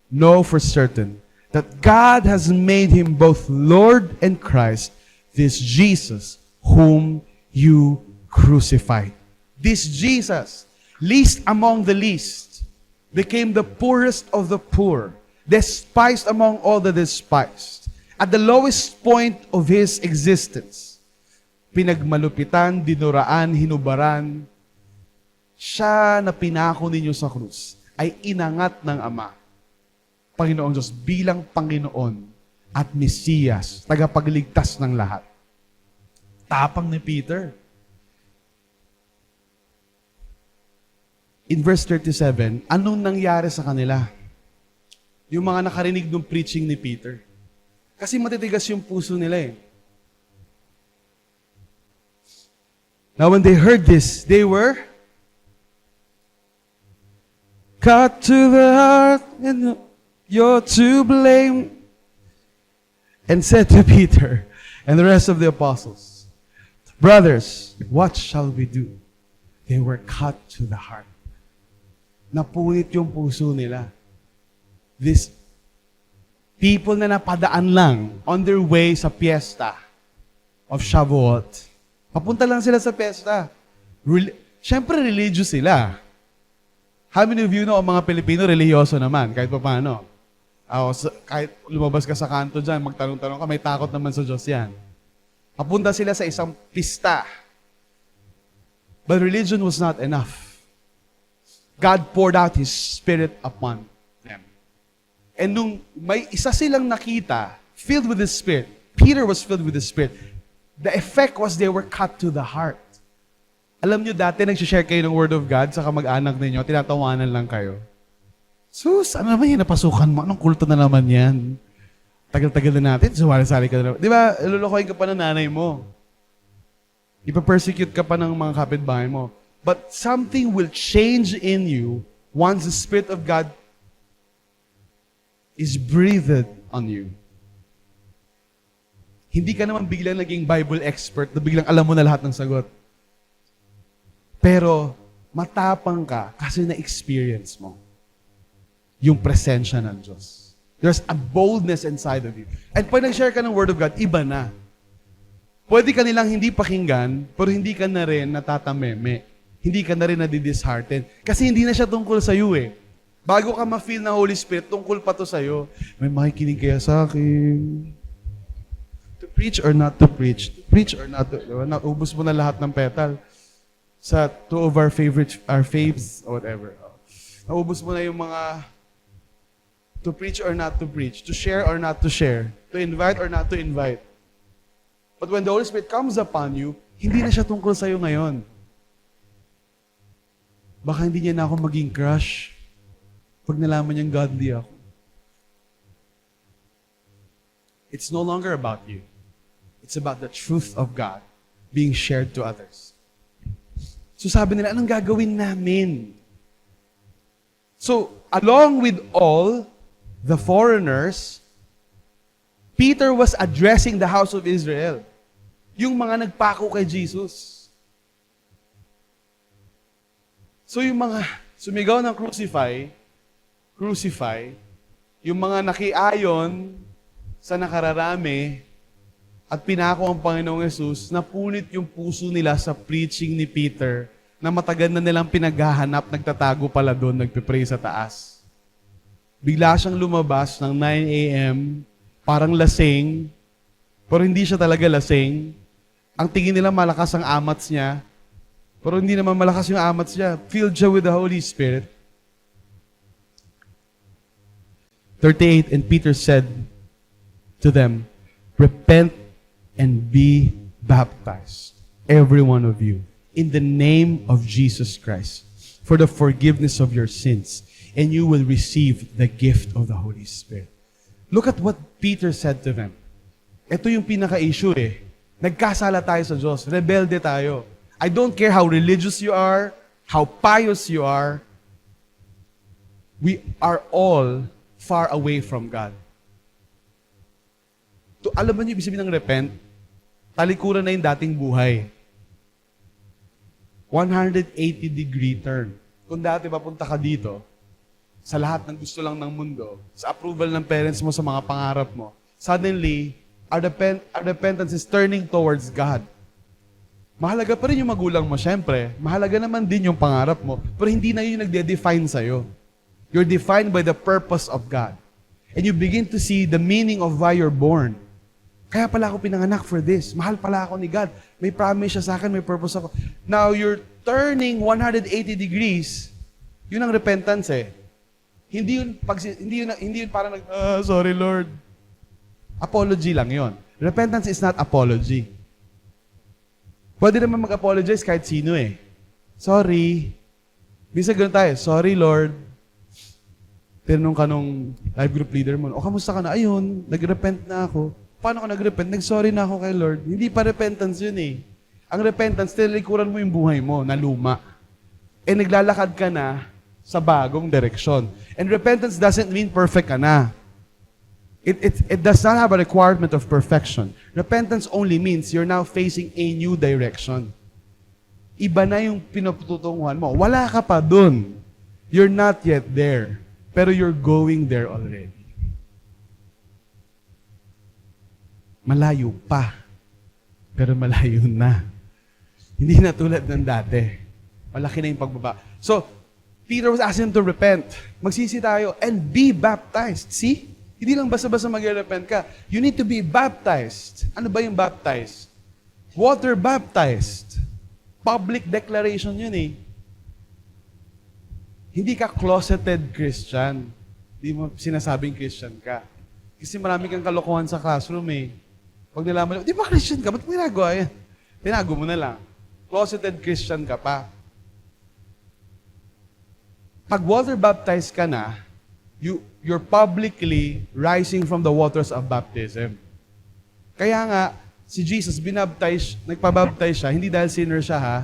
know for certain that God has made him both Lord and Christ, this Jesus whom you crucified. This Jesus, least among the least, became the poorest of the poor, despised among all the despised. At the lowest point of his existence, pinagmalupitan, dinuraan, hinubaran, siya na pinako ninyo sa krus ay inangat ng Ama, Panginoong Diyos, bilang Panginoon at Mesiyas, tagapagligtas ng lahat. Tapang ni Peter. In verse 37, anong nangyari sa kanila? Yung mga nakarinig ng preaching ni Peter. Kasi matitigas yung puso nila eh. Now when they heard this, they were cut to the heart and you're to blame. And said to Peter and the rest of the apostles, brothers, what shall we do? They were cut to the heart. Napunit yung puso nila. These people na napadaan lang on their way sa piyesta of Shavuot. Papunta lang sila sa piyesta. Siyempre, religious sila. How many of you know, ang mga Pilipino, religyoso naman, kahit pa paano. Kahit lumabas ka sa kanto dyan, magtanong-tanong ka, may takot naman sa Diyos yan. Papunta sila sa isang pista. But religion was not enough. God poured out His Spirit upon them. And nung may isa silang nakita, filled with the Spirit, Peter was filled with the Spirit, the effect was they were cut to the heart. Alam nyo dati, nag-share kayo ng Word of God sa kamag-anak ninyo, tinatawanan lang kayo. Sus, ano naman yan, napasukan mo? Anong kulto na naman yan? Tagal-tagal na natin, sumali-sali ka na naman. Di ba, lulukoyin ka pa ng nanay mo. Ipa-persecute ka pa ng mga kapitbahay mo. But something will change in you once the Spirit of God is breathed on you. Hindi ka naman biglang naging Bible expert na biglang alam mo na lahat ng sagot. Pero, Matapang ka kasi na-experience mo yung presensya ng Diyos. There's a boldness inside of you. And pag nag-share ka ng Word of God, iba na. Pwede ka nilang hindi pakinggan, pero hindi ka na rin natatameme. Hindi ka na rin nadidishearten. Kasi hindi na siya tungkol sa iyo eh. Bago ka ma-feel ng Holy Spirit, tungkol pa to sa iyo. May makikinig kaya sa akin. To preach or not to preach? To preach or not to... Naubos mo na lahat ng petal. Sa two of our faves, or whatever. Naubos mo na yung mga to preach or not to preach, to share or not to share, to invite or not to invite. But when the Holy Spirit comes upon you, hindi na siya tungkol sa'yo ngayon. Baka hindi niya na ako maging crush pag nalaman niyang godly ako. It's no longer about you. It's about the truth of God being shared to others. So sabi nila, anong gagawin namin? So, along with all the foreigners, Peter was addressing the house of Israel. Yung mga nagpako kay Jesus. So yung mga sumigaw ng crucify, yung mga nakiayon sa nakararami at pinako ang Panginoong Yesus, napunit yung puso nila sa preaching ni Peter na matagal na nilang pinaghahanap, nagtatago pala doon, nagpipray sa taas. Bigla siyang lumabas ng 9 a.m., parang lasing, pero hindi siya talaga lasing. Ang tingin nila malakas ang amats niya, pero hindi naman malakas yung amats niya. Filled siya with the Holy Spirit. 38, and Peter said to them, repent and be baptized, every one of you, in the name of Jesus Christ, for the forgiveness of your sins, and you will receive the gift of the Holy Spirit. Look at what Peter said to them. Ito yung pinaka-issue eh. Nagkasala tayo sa Diyos. Rebelde tayo. I don't care how religious you are, how pious you are. We are all far away from God. Alam mo niyo, ibig sabihin ng repent, talikuran na yung dating buhay. 180-degree turn. Kung dati papunta ka dito, sa lahat ng gusto lang ng mundo, sa approval ng parents mo sa mga pangarap mo, suddenly, our repentance is turning towards God. Mahalaga pa rin yung magulang mo, syempre. Mahalaga naman din yung pangarap mo, pero hindi na yun nagde-define sa'yo. You're defined by the purpose of God. And you begin to see the meaning of why you're born. Kaya pala ako pinanganak for this. Mahal pala ako ni God. May promise siya sa akin, may purpose ako. Now, you're turning 180 degrees. Yun ang repentance eh. Hindi yun parang sorry Lord. Apology lang yon. Repentance is not apology. Pwede naman mag-apologize kahit sino eh. Sorry. Bisa ganun tayo. Sorry Lord. Tinanong ka nung life group leader mo, kamusta ka na? Ayun, nag-repent na ako. Paano ka nag-repent? Nag-sorry na ako kay Lord. Hindi pa repentance yun eh. Ang repentance, tinalikuran mo yung buhay mo na luma. Eh naglalakad ka na sa bagong direksyon. And repentance doesn't mean perfect ka na. It does not have a requirement of perfection. Repentance only means you're now facing a new direction. Iba na yung pinututunguhan mo. Wala ka pa dun. You're not yet there. Pero you're going there already. Malayo pa. Pero malayo na. Hindi na tulad ng dati. Malaki na yung pagbaba. So, Peter was asking them to repent. Magsisi tayo and be baptized. See? Hindi lang basta-basta mag-repent ka. You need to be baptized. Ano ba yung baptized? Water baptized. Public declaration yun eh. Hindi ka closeted Christian. Hindi mo sinasabing Christian ka. Kasi marami kang kalokohan sa classroom eh. Pag nalaman mo, di ba Christian ka? Ba't mo ginagawa yan? Tinago mo na lang. Closeted Christian ka pa. Pag water baptized ka na, you're publicly rising from the waters of baptism. Kaya nga, si Jesus, nagpabaptize siya, hindi dahil sinner siya ha,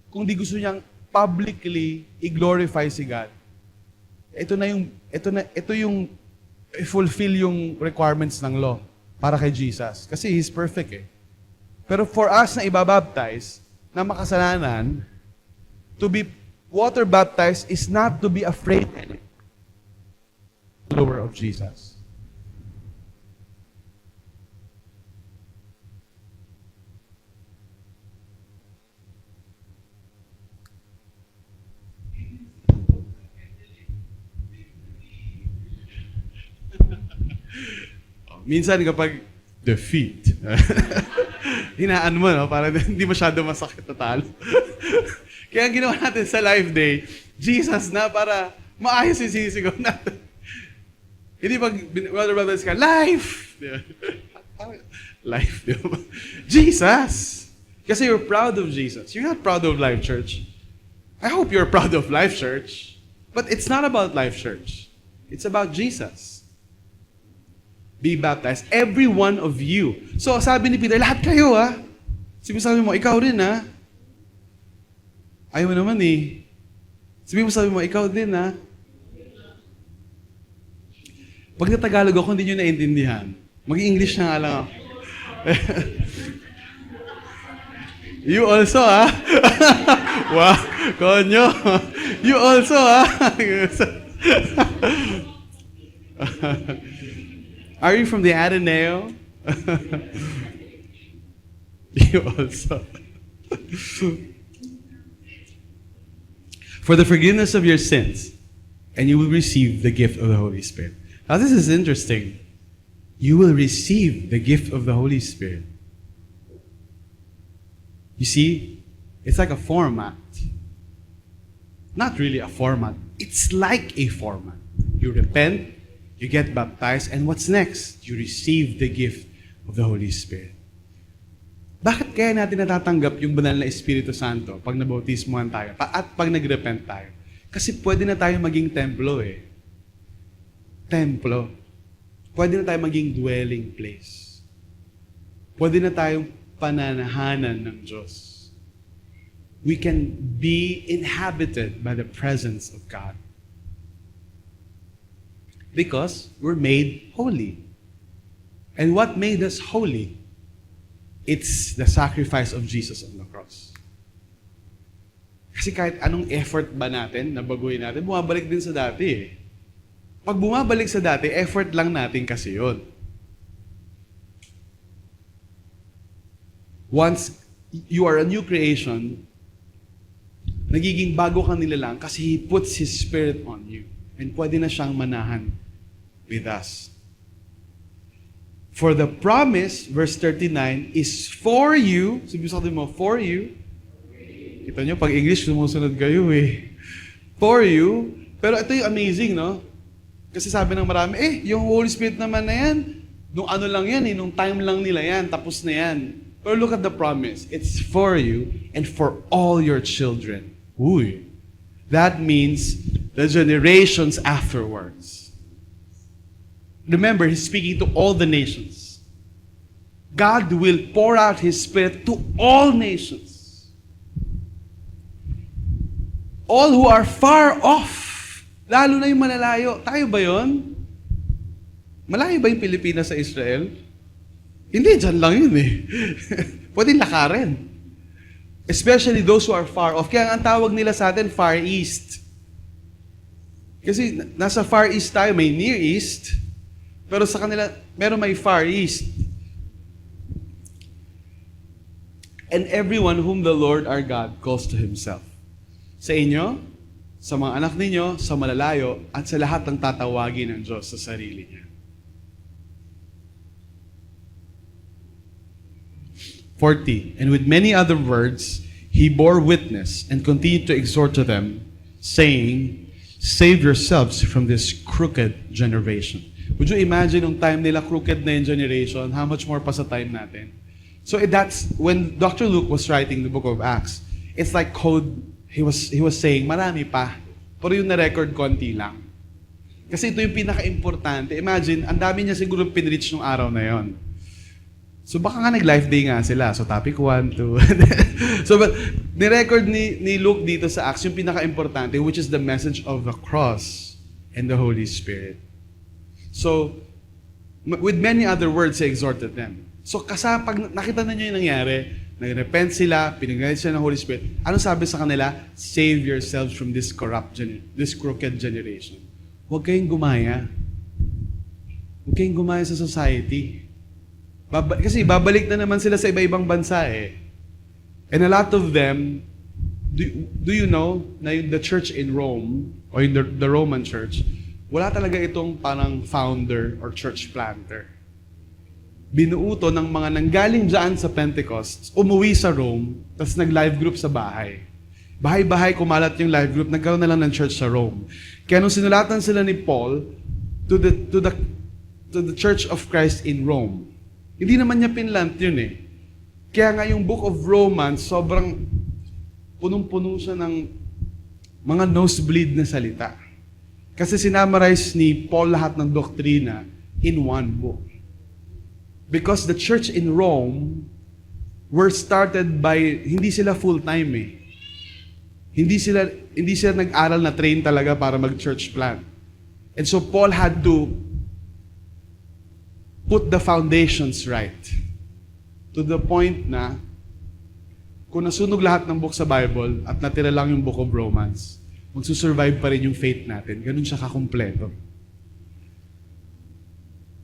kung di gusto niyang publicly i-glorify si God. Ito yung fulfill yung requirements ng law para kay Jesus. Kasi He's perfect eh. Pero for us na ibabaptize, na makasalanan, to be water baptized is not to be afraid anymore. Follower of Jesus. Minsan kapag defeat, hinaan mo, no? Para hindi masyado masakit na talo. Kaya ang ginawa natin sa Life Day, Jesus na para maayos yung sinisigaw natin. Hindi pag Brother Brothers ka, life! Life, di ba? Jesus! Kasi you're proud of Jesus. You're not proud of Life Church. I hope you're proud of Life Church. But it's not about Life Church. It's about Jesus. Be baptized, every one of you. So sabi ni Peter, lahat kayo ha. Sabi mo, ikaw rin ha. Ayaw mo naman eh. Sabi mo, ikaw din ha. Pag na-Tagalog ako, hindi nyo naintindihan. Mag-English na nga lang ako. You also ha. Wow, konyo. You also ha. Are you from the Ateneo? You also. For the forgiveness of your sins, and you will receive the gift of the Holy Spirit. Now this is interesting. You will receive the gift of the Holy Spirit. You see, it's like a format. Not really a format. It's like a format. You repent, you get baptized, and what's next? You receive the gift of the Holy Spirit. Bakit kaya natin natatanggap yung banal na Espiritu Santo pag nabautismuhan tayo at pag nagrepent tayo? Kasi pwede na tayo maging templo eh. Templo. Pwede na tayo maging dwelling place. Pwede na tayong pananahanan ng Diyos. We can be inhabited by the presence of God. Because we're made holy. And what made us holy? It's the sacrifice of Jesus on the cross. Kasi kahit anong effort ba natin na baguhin natin, bumabalik din sa dati eh. Pag bumabalik sa dati, effort lang natin kasi yun. Once you are a new creation, nagiging bago ka nila lang kasi He puts His Spirit on you. And pwede na siyang manahan with us. For the promise, verse 39, is for you. Sabi mo, for you. Kita nyo, pag English, sumusunod kayo eh. For you. Pero ito yung amazing, no? Kasi sabi ng marami, yung Holy Spirit naman na yan, nung ano lang yan, nung time lang nila yan, tapos na yan. Pero look at the promise. It's for you and for all your children. Uy. That means the generations afterwards. Remember, He's speaking to all the nations. God will pour out His Spirit to all nations. All who are far off. Lalo na yung malalayo. Tayo ba yun? Malayo ba yung Pilipinas sa Israel? Hindi, dyan lang yun eh. Pwede lakarin. Especially those who are far off. Kaya ang tawag nila sa atin, Far East. Kasi nasa Far East tayo, may Near East. Pero sa kanila, meron may Far East. And everyone whom the Lord our God calls to Himself. Sa inyo, sa mga anak ninyo, sa malalayo, at sa lahat ng tatawagin ng Diyos sa sarili niya. 40. And with many other words, He bore witness and continued to exhort to them, saying, save yourselves from this crooked generation. Would you imagine nung time nila crooked na yung generation, how much more pa sa time natin? So that's when Dr. Luke was writing the book of Acts. It's like code. He was saying, marami pa. Pero yung na-record, konti lang. Kasi ito yung pinaka-importante. Imagine, ang dami niya siguro pinreach nung araw na yon. So baka nga nag-life day nga sila. So topic 1, 2. So but ni-record ni Luke dito sa Acts yung pinaka-importante, which is the message of the cross and the Holy Spirit. So, with many other words, He exhorted them. So pag nakita na niyo yung nangyari, Nag-repent sila, pinag-guide sila ng Holy Spirit. Ano sabi sa kanila? Save yourselves from this this crooked generation. Huwag kayong gumaya. Huwag kayong gumaya sa society. Kasi babalik na naman sila sa iba-ibang bansa eh. And a lot of them, do you know na the church in Rome, or in the Roman church, wala talaga itong parang founder or church planter. Binuuto ng mga nanggaling dyan sa Pentecost, umuwi sa Rome, tapos nag-live group sa bahay. Bahay-bahay kumalat yung live group, nagkaroon na lang ng church sa Rome. Kaya nung sinulatan sila ni Paul to the Church of Christ in Rome, hindi naman niya pinlant yun eh. Kaya nga yung Book of Romans, sobrang punong-puno siya ng mga nosebleed na salita. Kasi sinamarize ni Paul lahat ng doktrina in one book. Because the church in Rome were started by, hindi sila full-time eh. Hindi sila nag-aral na train talaga para mag-church plant. And so Paul had to put the foundations right. To the point na, kung nasunog lahat ng book sa Bible at natira lang yung Book of Romans, magsusurvive pa rin yung faith natin. Ganun siya kakumpleto.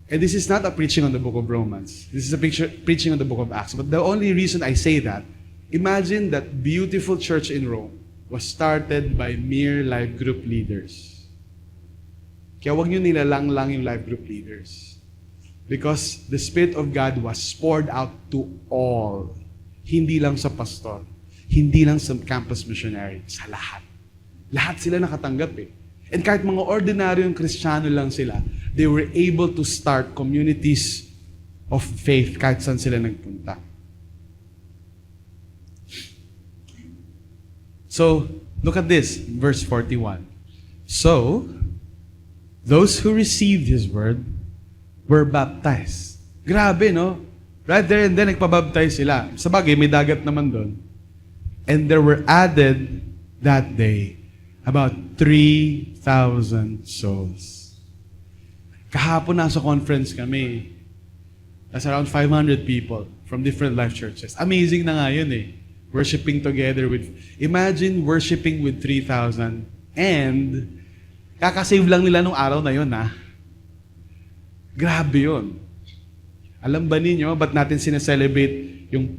And this is not a preaching on the book of Romans. This is a preaching on the book of Acts. But the only reason I say that, imagine that beautiful church in Rome was started by mere life group leaders. Kaya huwag nyo nilalang yung life group leaders. Because the Spirit of God was poured out to all. Hindi lang sa pastor. Hindi lang sa campus missionary. Sa lahat. Lahat sila nakatanggap eh. And kahit mga ordinaryong Kristiyano lang sila, they were able to start communities of faith kahit saan sila nagpunta. So, look at this, verse 41. So, those who received His word were baptized. Grabe, no? Right there and then, nagpabaptize sila. Sa bagay, may dagat naman doon. And there were added that day about 3,000 souls. Kahapon nasa conference kami. That's around 500 people from different life churches. Amazing na nga yun eh. Worshipping together with, imagine worshiping with 3,000 and kakasave lang nila nung araw na yun ha. Grabe yun. Alam ba ninyo, ba't natin sineselebrate yung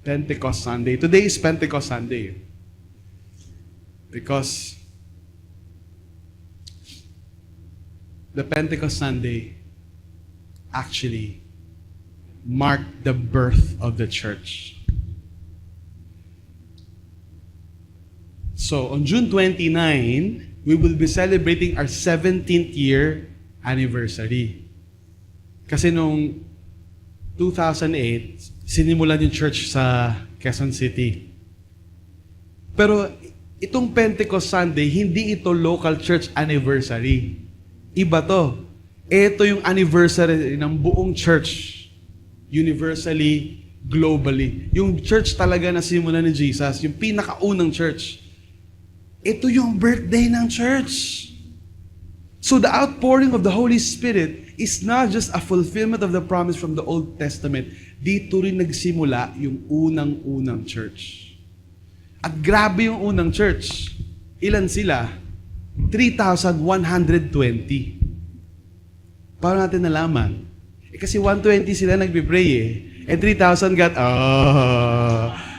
Pentecost Sunday? Today is Pentecost Sunday. Because the Pentecost Sunday actually marked the birth of the church. So, on June 29, we will be celebrating our 17th year anniversary. Kasi nung 2008, sinimulan yung church sa Quezon City. Pero itong Pentecost Sunday, hindi ito local church anniversary. Iba to. Ito yung anniversary ng buong church. Universally, globally. Yung church talaga na simulan ni Jesus, yung pinakaunang church. Ito yung birthday ng church. So the outpouring of the Holy Spirit is not just a fulfillment of the promise from the Old Testament. Dito rin nagsimula yung unang-unang church. At grabe yung unang church. Ilan sila? 3,120. Paano natin nalaman? Kasi 120 sila nagpipray eh. And 3,000 got,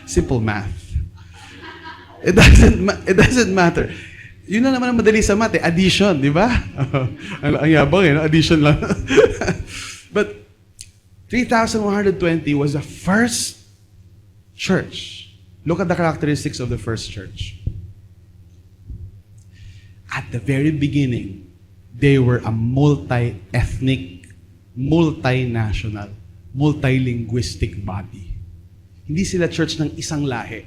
simple math. It doesn't matter. Yun na naman ang madali sa math eh. Addition, di ba? Ang yabang eh, no? Addition lang. But 3,120 was the first church. Look at the characteristics of the first church. At the very beginning, they were a multi-ethnic, multinational, multilinguistic body. Hindi sila church ng isang lahi.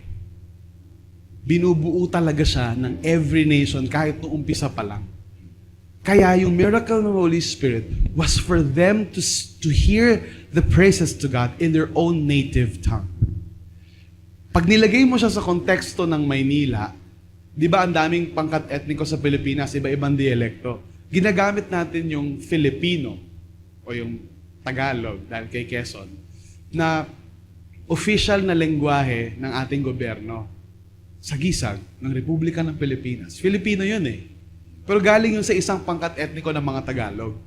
Binubuo talaga siya ng every nation kahit noong umpisa pa lang. Kaya yung miracle ng Holy Spirit was for them to hear the praises to God in their own native tongue. Pag nilagay mo siya sa konteksto ng Maynila, di ba ang daming pangkat etniko sa Pilipinas, iba-ibang dialekto. Ginagamit natin yung Filipino o yung Tagalog dahil kay Quezon na official na lengguwahe ng ating gobyerno. Sagisag ng Republika ng Pilipinas. Filipino yun eh. Pero galing yun sa isang pangkat etniko ng mga Tagalog.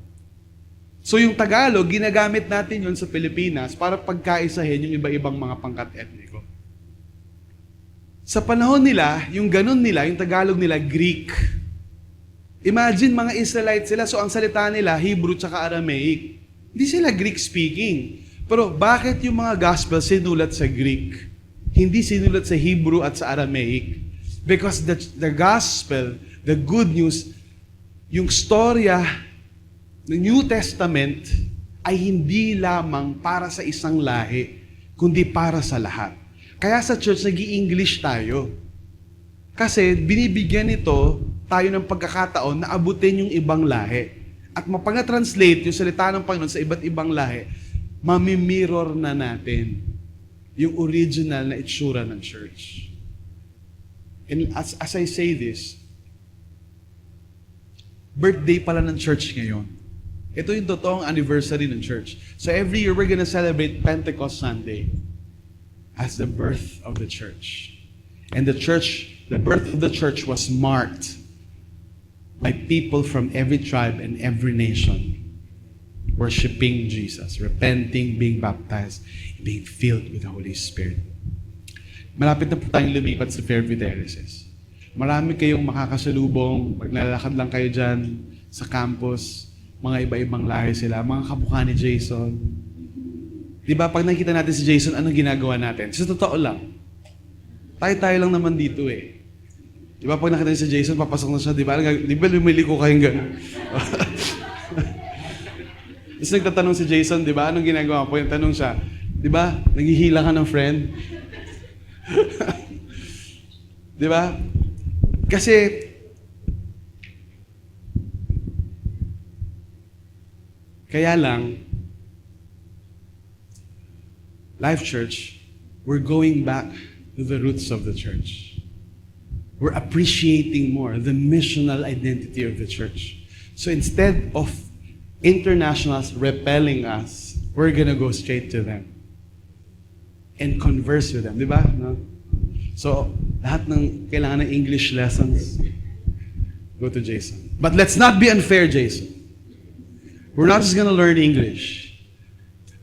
So yung Tagalog, ginagamit natin yun sa Pilipinas para pagkaisahin yung iba-ibang mga pangkat etniko. Sa panahon nila, yung ganun nila, yung Tagalog nila, Greek. Imagine mga Israelites sila, so ang salita nila, Hebrew tsaka Aramaic. Hindi sila Greek speaking. Pero bakit yung mga gospel sinulat sa Greek? Hindi sinulat sa Hebrew at sa Aramaic. Because the gospel, the good news, yung storya ng New Testament ay hindi lamang para sa isang lahi, kundi para sa lahat. Kaya sa church, nag-i-English tayo. Kasi binibigyan ito tayo ng pagkakataon na abutin yung ibang lahi. At mapag-translate yung salita ng Panginoon sa iba't ibang lahi, mamimirror na natin yung original na itsura ng church. And as I say this, birthday pala ng church ngayon. Ito yung totoong anniversary ng church. So every year, we're gonna celebrate Pentecost Sunday as the birth of the church. And the birth of the church was marked by people from every tribe and every nation worshiping Jesus, repenting, being baptized, being filled with the Holy Spirit. Malapit na po tayong lumipat sa Fairview Terraces. Marami kayong makakasalubong, maglalakad lang kayo dyan sa campus, mga iba-ibang lahi sila, mga kamukha ni Jason. Di ba, pag nakita natin si Jason, anong ginagawa natin? Sa totoo lang, tayo-tayo lang naman dito eh. Di ba, pag nakita niyo si Jason, papasok na siya, di ba lumiliko kayong gano'n? Tapos nagtatanong si Jason, di ba, anong ginagawa po? Yung tanong siya, di ba, naghihila ka ng friend? Di ba? Kasi, kaya lang, Life Church, we're going back to the roots of the church. We're appreciating more the missional identity of the church. So instead of internationals repelling us, we're gonna go straight to them and converse with them. Di ba? No? So, lahat ng kailangan ng English lessons, go to Jason. But let's not be unfair, Jason. We're not just gonna learn English.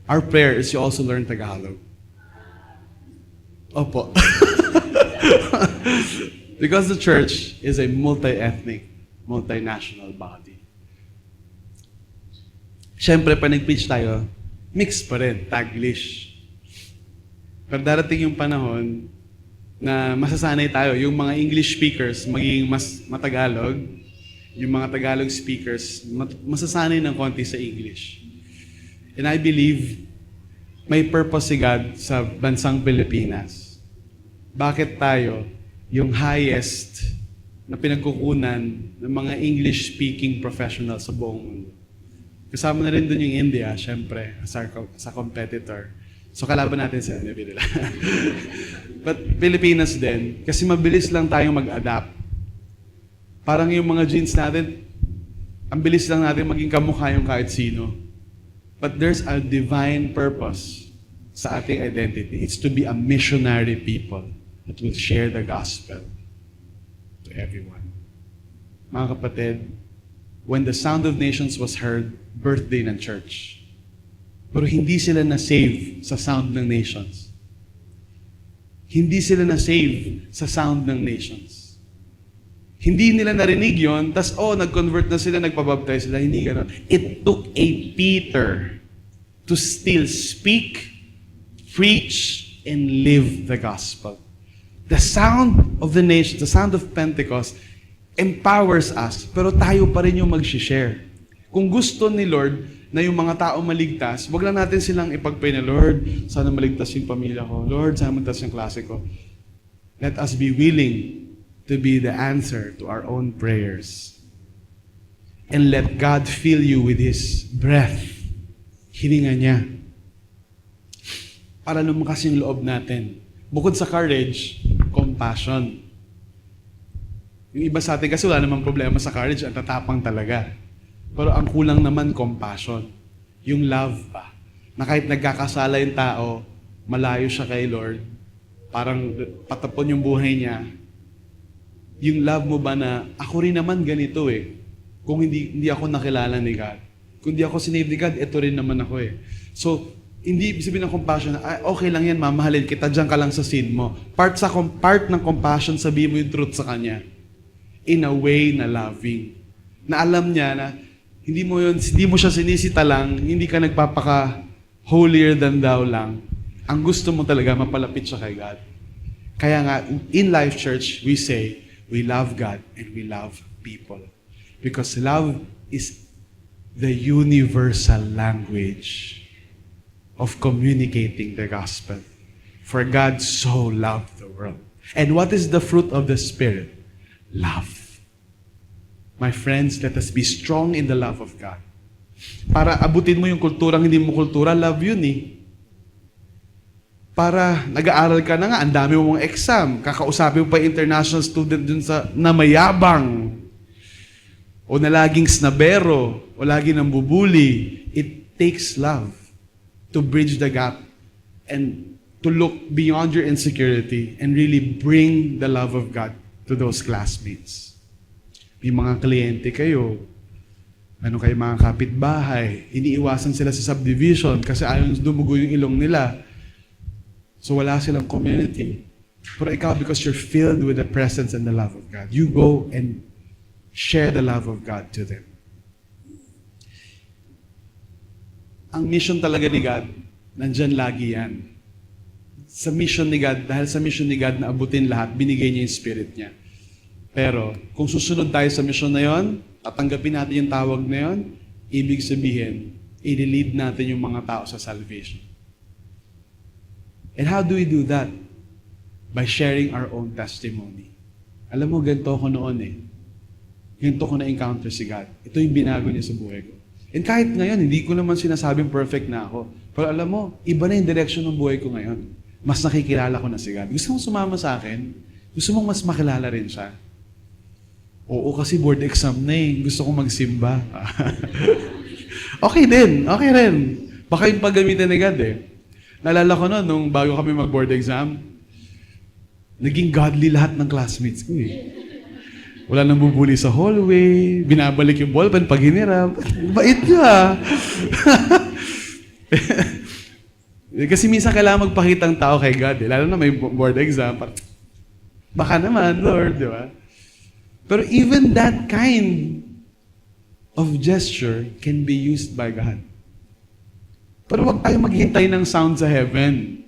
Our prayer is you also learn Tagalog. Opo. Because the church is a multi-ethnic, multinational body. Siyempre, pa nag-preach tayo, mix pa rin, Taglish. Pero darating yung panahon na masasanay tayo, yung mga English speakers magiging mas matagalog, yung mga Tagalog speakers masasanay ng konti sa English. And I believe may purpose si God sa bansang Pilipinas. Bakit tayo yung highest na pinagkukunan ng mga English-speaking professionals sa buong mundo? Kasama na rin dun yung India, syempre, as a competitor. So kalaban natin sa nila. But Pilipinas din, kasi mabilis lang tayong mag-adapt. Parang yung mga genes natin, ang bilis lang natin maging kamukha yung kahit sino. But there's a divine purpose sa ating identity. It's to be a missionary people that will share the gospel to everyone. Mga kapatid, when the sound of nations was heard, birthday ng church. Pero hindi sila na-save sa sound ng nations. Hindi sila na-save sa sound ng nations. Hindi nila narinig yon, tas nag-convert na sila, nagpabaptize sila, hindi gano'n. It took a Peter to still speak, preach, and live the gospel. The sound of the nation, the sound of Pentecost, empowers us, pero tayo pa rin yung mag-share. Kung gusto ni Lord na yung mga tao maligtas, wag lang natin silang ipag-pray na, Lord, sana maligtas yung pamilya ko. Lord, sana maligtas yung klase ko. Let us be willing to be the answer to our own prayers. And let God fill you with His breath. Hininga niya. Para lumakas yung loob natin. Bukod sa courage, compassion. Yung iba sa atin kasi wala namang problema sa courage, ang tatapang talaga. Pero ang kulang naman, compassion. Yung love pa. Na kahit nagkakasala yung tao, malayo siya kay Lord, parang patapon yung buhay niya, yung love mo ba na, ako rin naman ganito eh. Kung hindi ako nakilala ni God. Kung hindi ako sinave ni God, ito rin naman ako eh. So, hindi ibig sabihin ng compassion na, okay lang yan, mamahalin kita, dyan ka lang sa sin mo. Part ng compassion, sabihin mo yung truth sa Kanya. In a way na loving. Na alam niya na, hindi mo siya sinisita lang, hindi ka nagpapaka holier than thou lang. Ang gusto mo talaga, mapalapit siya kay God. Kaya nga, in Life Church, we say, we love God and we love people. Because love is the universal language of communicating the gospel. For God so loved the world. And what is the fruit of the Spirit? Love. My friends, let us be strong in the love of God. Para abutin mo yung kulturang hindi mo kultura, love yun eh. Para nag-aaral ka na nga, ang dami mong exam, kakausapin mo pa yung international student dun sa namayabang, o na laging snabero, o laging nambubuli. It takes love to bridge the gap and to look beyond your insecurity and really bring the love of God to those classmates. May mga kliyente kayo, kayo mga kapitbahay, iniiwasan sila sa subdivision kasi ayaw dumugo yung ilong nila. So wala silang community. Pero ikaw, because you're filled with the presence and the love of God, you go and share the love of God to them. Ang mission talaga ni God, nandyan lagi yan. Sa mission ni God, dahil sa mission ni God na abutin lahat, binigay niya yung Spirit niya. Pero, kung susunod tayo sa mission na yon, tatanggapin natin yung tawag na yon, ibig sabihin, i-lead natin yung mga tao sa salvation. And how do we do that? By sharing our own testimony. Alam mo, ganito ako noon eh. Ganito ko na-encounter si God. Ito yung binago niya sa buhay ko. And kahit ngayon, hindi ko naman sinasabing perfect na ako. Pero alam mo, iba na yung direction ng buhay ko ngayon. Mas nakikilala ko na si God. Gusto mong sumama sa akin? Gusto mong mas makilala rin siya? Oo, kasi board exam na eh. Gusto kong magsimba. Okay din. Okay rin. Baka yung paggamitan ni God eh. Naalala ko noon, nung bago kami mag-board exam, naging godly lahat ng classmates ko eh. Wala nang bubuli sa hallway, binabalik yung ballpen pag hinirap. Bait nyo ah. Kasi minsan kailangan magpakita ang tao kay God eh. Lalo na may board exam. Baka naman, Lord, di ba? Pero even that kind of gesture can be used by God. Pero huwag tayo maghintay ng sound sa heaven.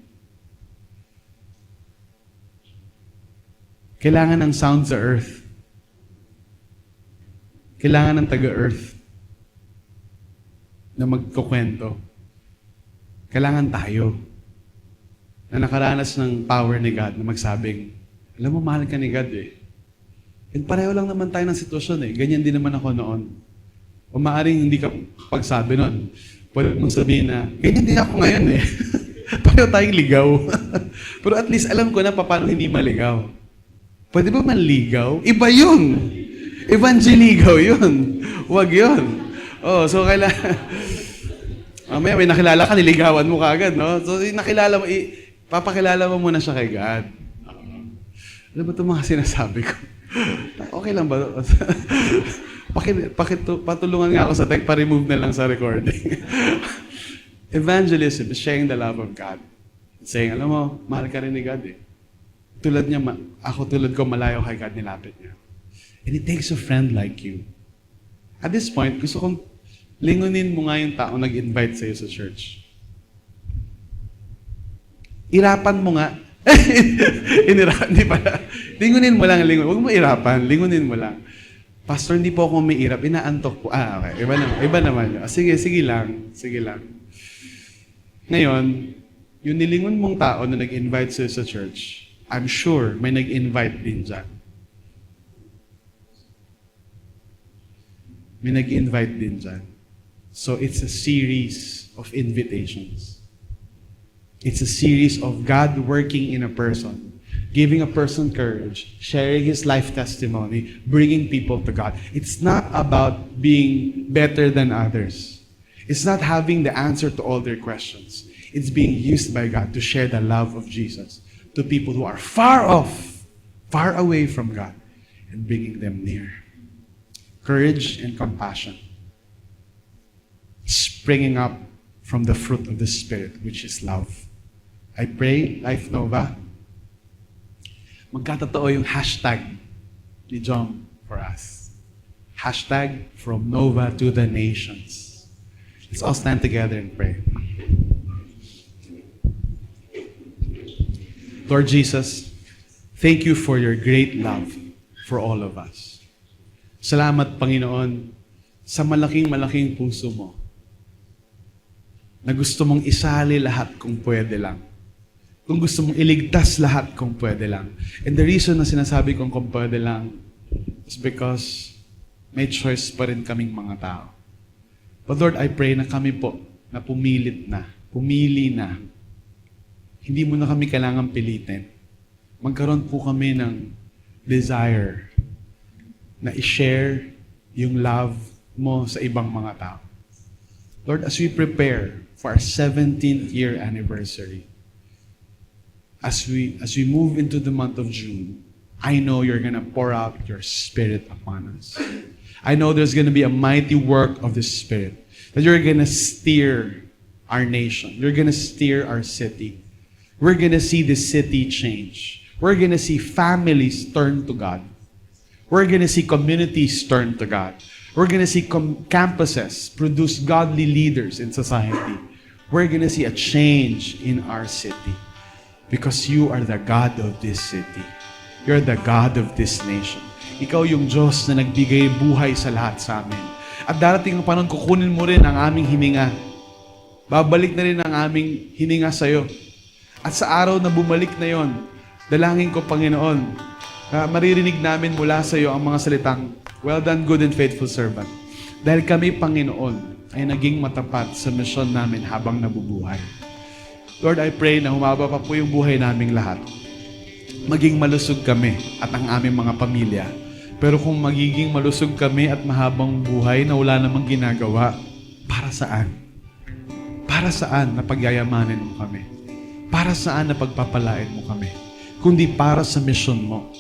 Kailangan ng sound sa earth. Kailangan ng taga-earth na magkukwento. Kailangan tayo na nakaranas ng power ni God na magsabing, alam mo, mahal ka ni God eh. And pareho lang naman tayo ng sitwasyon eh. Ganyan din naman ako noon. O maaaring hindi ka pagsabi noon. Pwede mong sabihin na, ganyan din ako ngayon eh. Pareho tayong ligaw. Pero at least alam ko na paano hindi maligaw. Pwede ba manligaw? Iba yun. Evangeligaw yun. Huwag yun. Oh, so kailangan... Mamaya may nakilala ka, niligawan mo kagad, no? So nakilala mo, papakilala mo muna siya kay God. Ano ba itong mga sinasabi ko? Okay lang ba? Patulungan nga ako sa tech, pa-remove na lang sa recording. Evangelism is sharing the love of God. Saying, alam mo, mahal ka rin ni God eh. Tulad niya, tulad ko, malayo kay God, nilapit niya. And it takes a friend like you. At this point, gusto kong lingunin mo nga yung tao nag-invite sa'yo sa church. Irapan mo nga. Hindi pala. Lingunin mo lang. Huwag mo irapan. Lingunin mo lang. Pastor, hindi po ako umiirap. Inaantok po. Okay. Iba naman. Sige lang. Sige lang. Ngayon, yung nilingon mong tao na nag-invite sa'yo sa church, I'm sure may nag-invite din dyan. May nag-invite din dyan. So it's a series of invitations. It's a series of God working in a person, giving a person courage, sharing his life testimony, bringing people to God. It's not about being better than others. It's not having the answer to all their questions. It's being used by God to share the love of Jesus to people who are far off, far away from God, and bringing them near. Courage and compassion, springing up from the fruit of the Spirit, which is love. I pray, Life Nova, magkatotoo yung hashtag ni John for us. Hashtag from Nova to the nations. Let's all stand together and pray. Lord Jesus, thank you for your great love for all of us. Salamat, Panginoon, sa malaking puso mo na gusto mong isali lahat kung pwede lang. Kung gusto mong iligtas lahat kung pwede lang. And the reason na sinasabi kong kung pwede lang is because may choice pa rin kaming mga tao. But Lord, I pray na kami po na pumili na. Hindi mo na kami kailangang pilitin. Magkaroon po kami ng desire na i-share yung love mo sa ibang mga tao. Lord, as we prepare for our 17th year anniversary, as we move into the month of June, I know you're gonna pour out your Spirit upon us. I know there's gonna be a mighty work of the Spirit, that you're gonna steer our nation. You're gonna steer our city. We're gonna see the city change. We're gonna see families turn to God. We're gonna see communities turn to God. We're gonna see campuses produce godly leaders in society. We're gonna see a change in our city. Because you are the God of this city. You're the God of this nation. Ikaw yung Diyos na nagbigay buhay sa lahat sa amin. At darating ang panahon, kukunin mo rin ang aming hininga. Babalik na rin ang aming hininga sa iyo. At sa araw na bumalik na yon, dalangin ko, Panginoon, maririnig namin mula sa iyo ang mga salitang, "Well done, good and faithful servant." Dahil kami, Panginoon, ay naging matapat sa misyon namin habang nabubuhay. Lord, I pray na humaba pa po yung buhay naming lahat. Maging malusog kami at ang aming mga pamilya. Pero kung magiging malusog kami at mahabang buhay na wala namang ginagawa, para saan? Para saan na pagyayamanin mo kami? Para saan na pagpapalain mo kami? Kundi para sa misyon mo,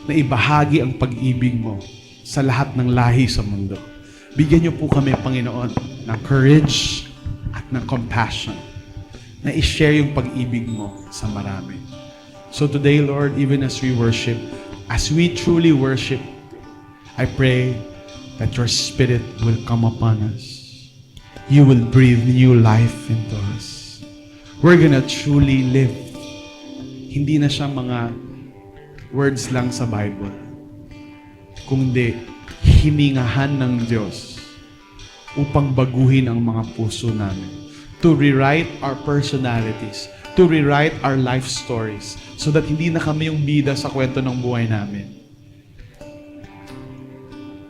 na ibahagi ang pag-ibig mo sa lahat ng lahi sa mundo. Bigyan niyo po kami, Panginoon, ng courage at ng compassion na i-share yung pag-ibig mo sa marami. So today, Lord, even as we worship, as we truly worship, I pray that your Spirit will come upon us. You will breathe new life into us. We're gonna truly live. Hindi na siya mga words lang sa Bible, kundi hiningahan ng Diyos upang baguhin ang mga puso namin. To rewrite our personalities, to rewrite our life stories, so that hindi na kami yung bida sa kwento ng buhay namin.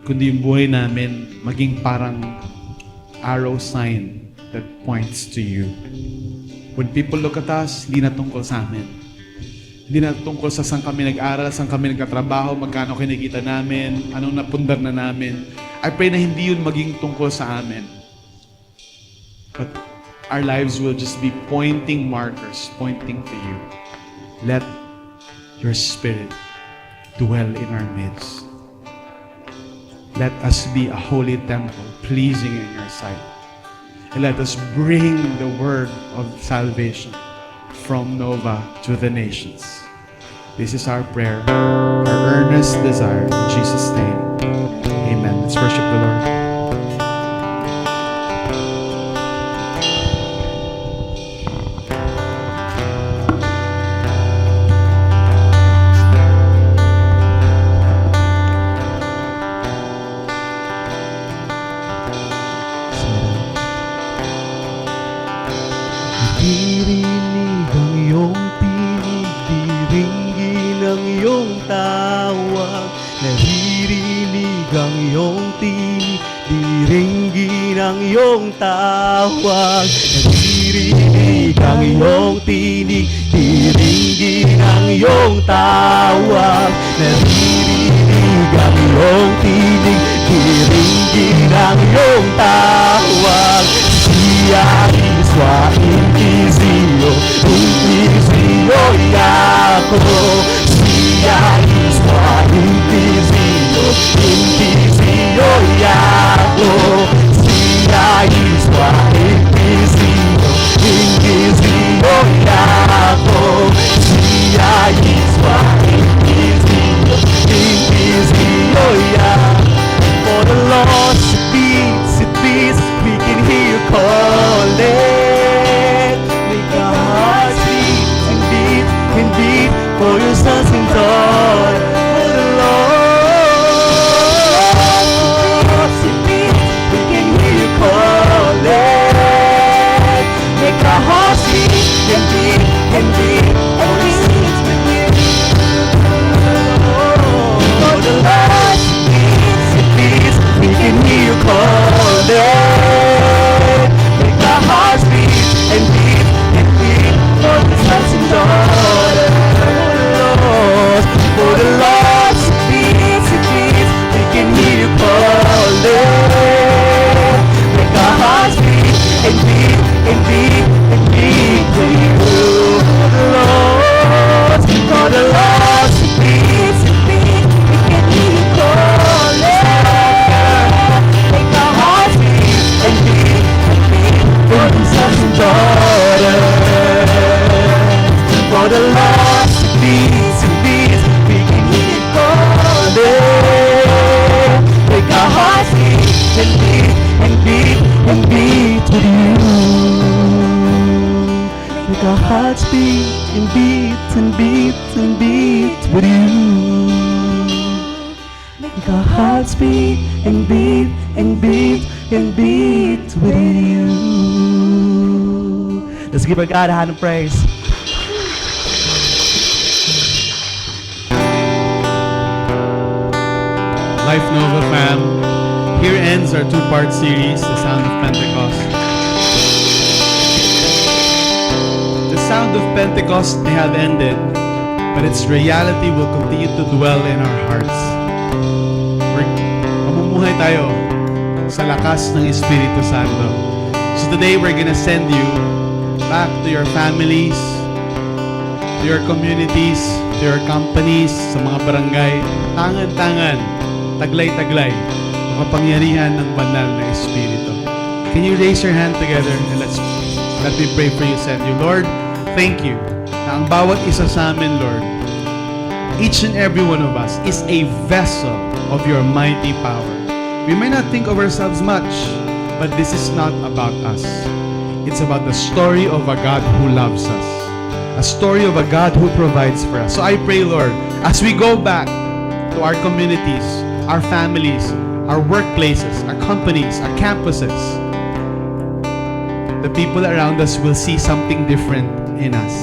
Kundi yung buhay namin maging parang arrow sign that points to you. When people look at us, hindi na tungkol sa amin. Hindi na tungkol sa saan kami nag-aral, saan kami nagkatrabaho, magkano kinikita namin, anong napundar na namin. I pray na hindi yun maging tungkol sa amin. But our lives will just be pointing markers, pointing to you. Let your Spirit dwell in our midst. Let us be a holy temple, pleasing in your sight. And let us bring the word of salvation from Nova to the nations. This is our prayer, our earnest desire. In Jesus' name, amen. Let's worship the Lord. Dirinig ang iyong tinig, diringgin ang iyong tawag. Naririnig ang iyong tinig, diringgin ang iyong tawag. Naririnig ang iyong tinig, diringgin ang iyong tawag. Naririnig ang iyong tinig, diringgin ang iyong tawag. Siya iswain, ako. Siya iswa, Inquisito ako. Siya iswa, Inquisito ako. Siya iswa, Inquisito For the lost it beats, we can hear you calling. Make our hearts beat and beat and beat for your sons and daughters. For the lost it beats, we can hear you calling. Make our hearts beat and beat and beat for your sons and daughters. For the lost it beats, we can hear you calling. Make our hearts beat and beat and beat for the sons and daughters. For the lost it beats, we can hear you calling. Make our hearts beat and beat and beat and beat for you. For the lost it beats, we can hear you calling. Make our hearts beat and beat for the sons and daughters. For the lost it beats, we can hear you calling. Make our hearts beat and beat and beat and beat with you. Make our hearts beat and beat and beat and beat with you. Make our hearts beat and beat and beat and beat with you. Let's give our God a hand of praise. Life Nova fam, here ends our two-part series, The Sound of Pentecost. The sound of Pentecost may have ended, but its reality will continue to dwell in our hearts. Mamumuhay tayo sa lakas ng Espiritu Santo. So today we're gonna send you back to your families, to your communities, to your companies, sa mga barangay, tangan-tangan, taglay-taglay, ang kapangyarihan ng banal na Espiritu. Can you raise your hand together and let me pray for you, send you. Lord, thank you na ang bawat isa sa amin, Lord, each and every one of us is a vessel of your mighty power. We may not think of ourselves much, but this is not about us. It's about the story of a God who loves us, a story of a God who provides for us. So I pray, Lord, as we go back to our communities, our families, our workplaces, our companies, our campuses, the people around us will see something different in us.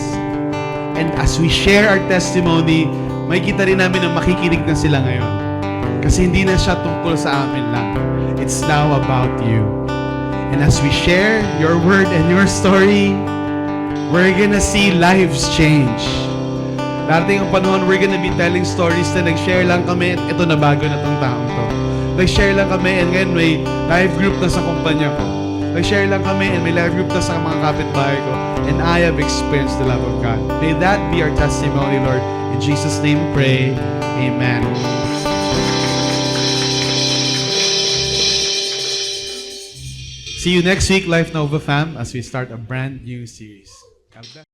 And as we share our testimony, may kita rin namin na makikinig na sila ngayon. Kasi hindi na siya tungkol sa amin lang. It's now about you. And as we share your word and your story, we're gonna see lives change. Darating ang panahon, we're gonna be telling stories na nag-share lang kami at ito na bago na tong taong to. Nag-share lang kami and ngayon may live group na sa kumpanya ko. Nag-share lang kami and may live group na sa mga kapitbahay ko. And I have experienced the love of God. May that be our testimony, Lord. In Jesus' name we pray. Amen. See you next week, Life Nova fam, as we start a brand new series. God bless.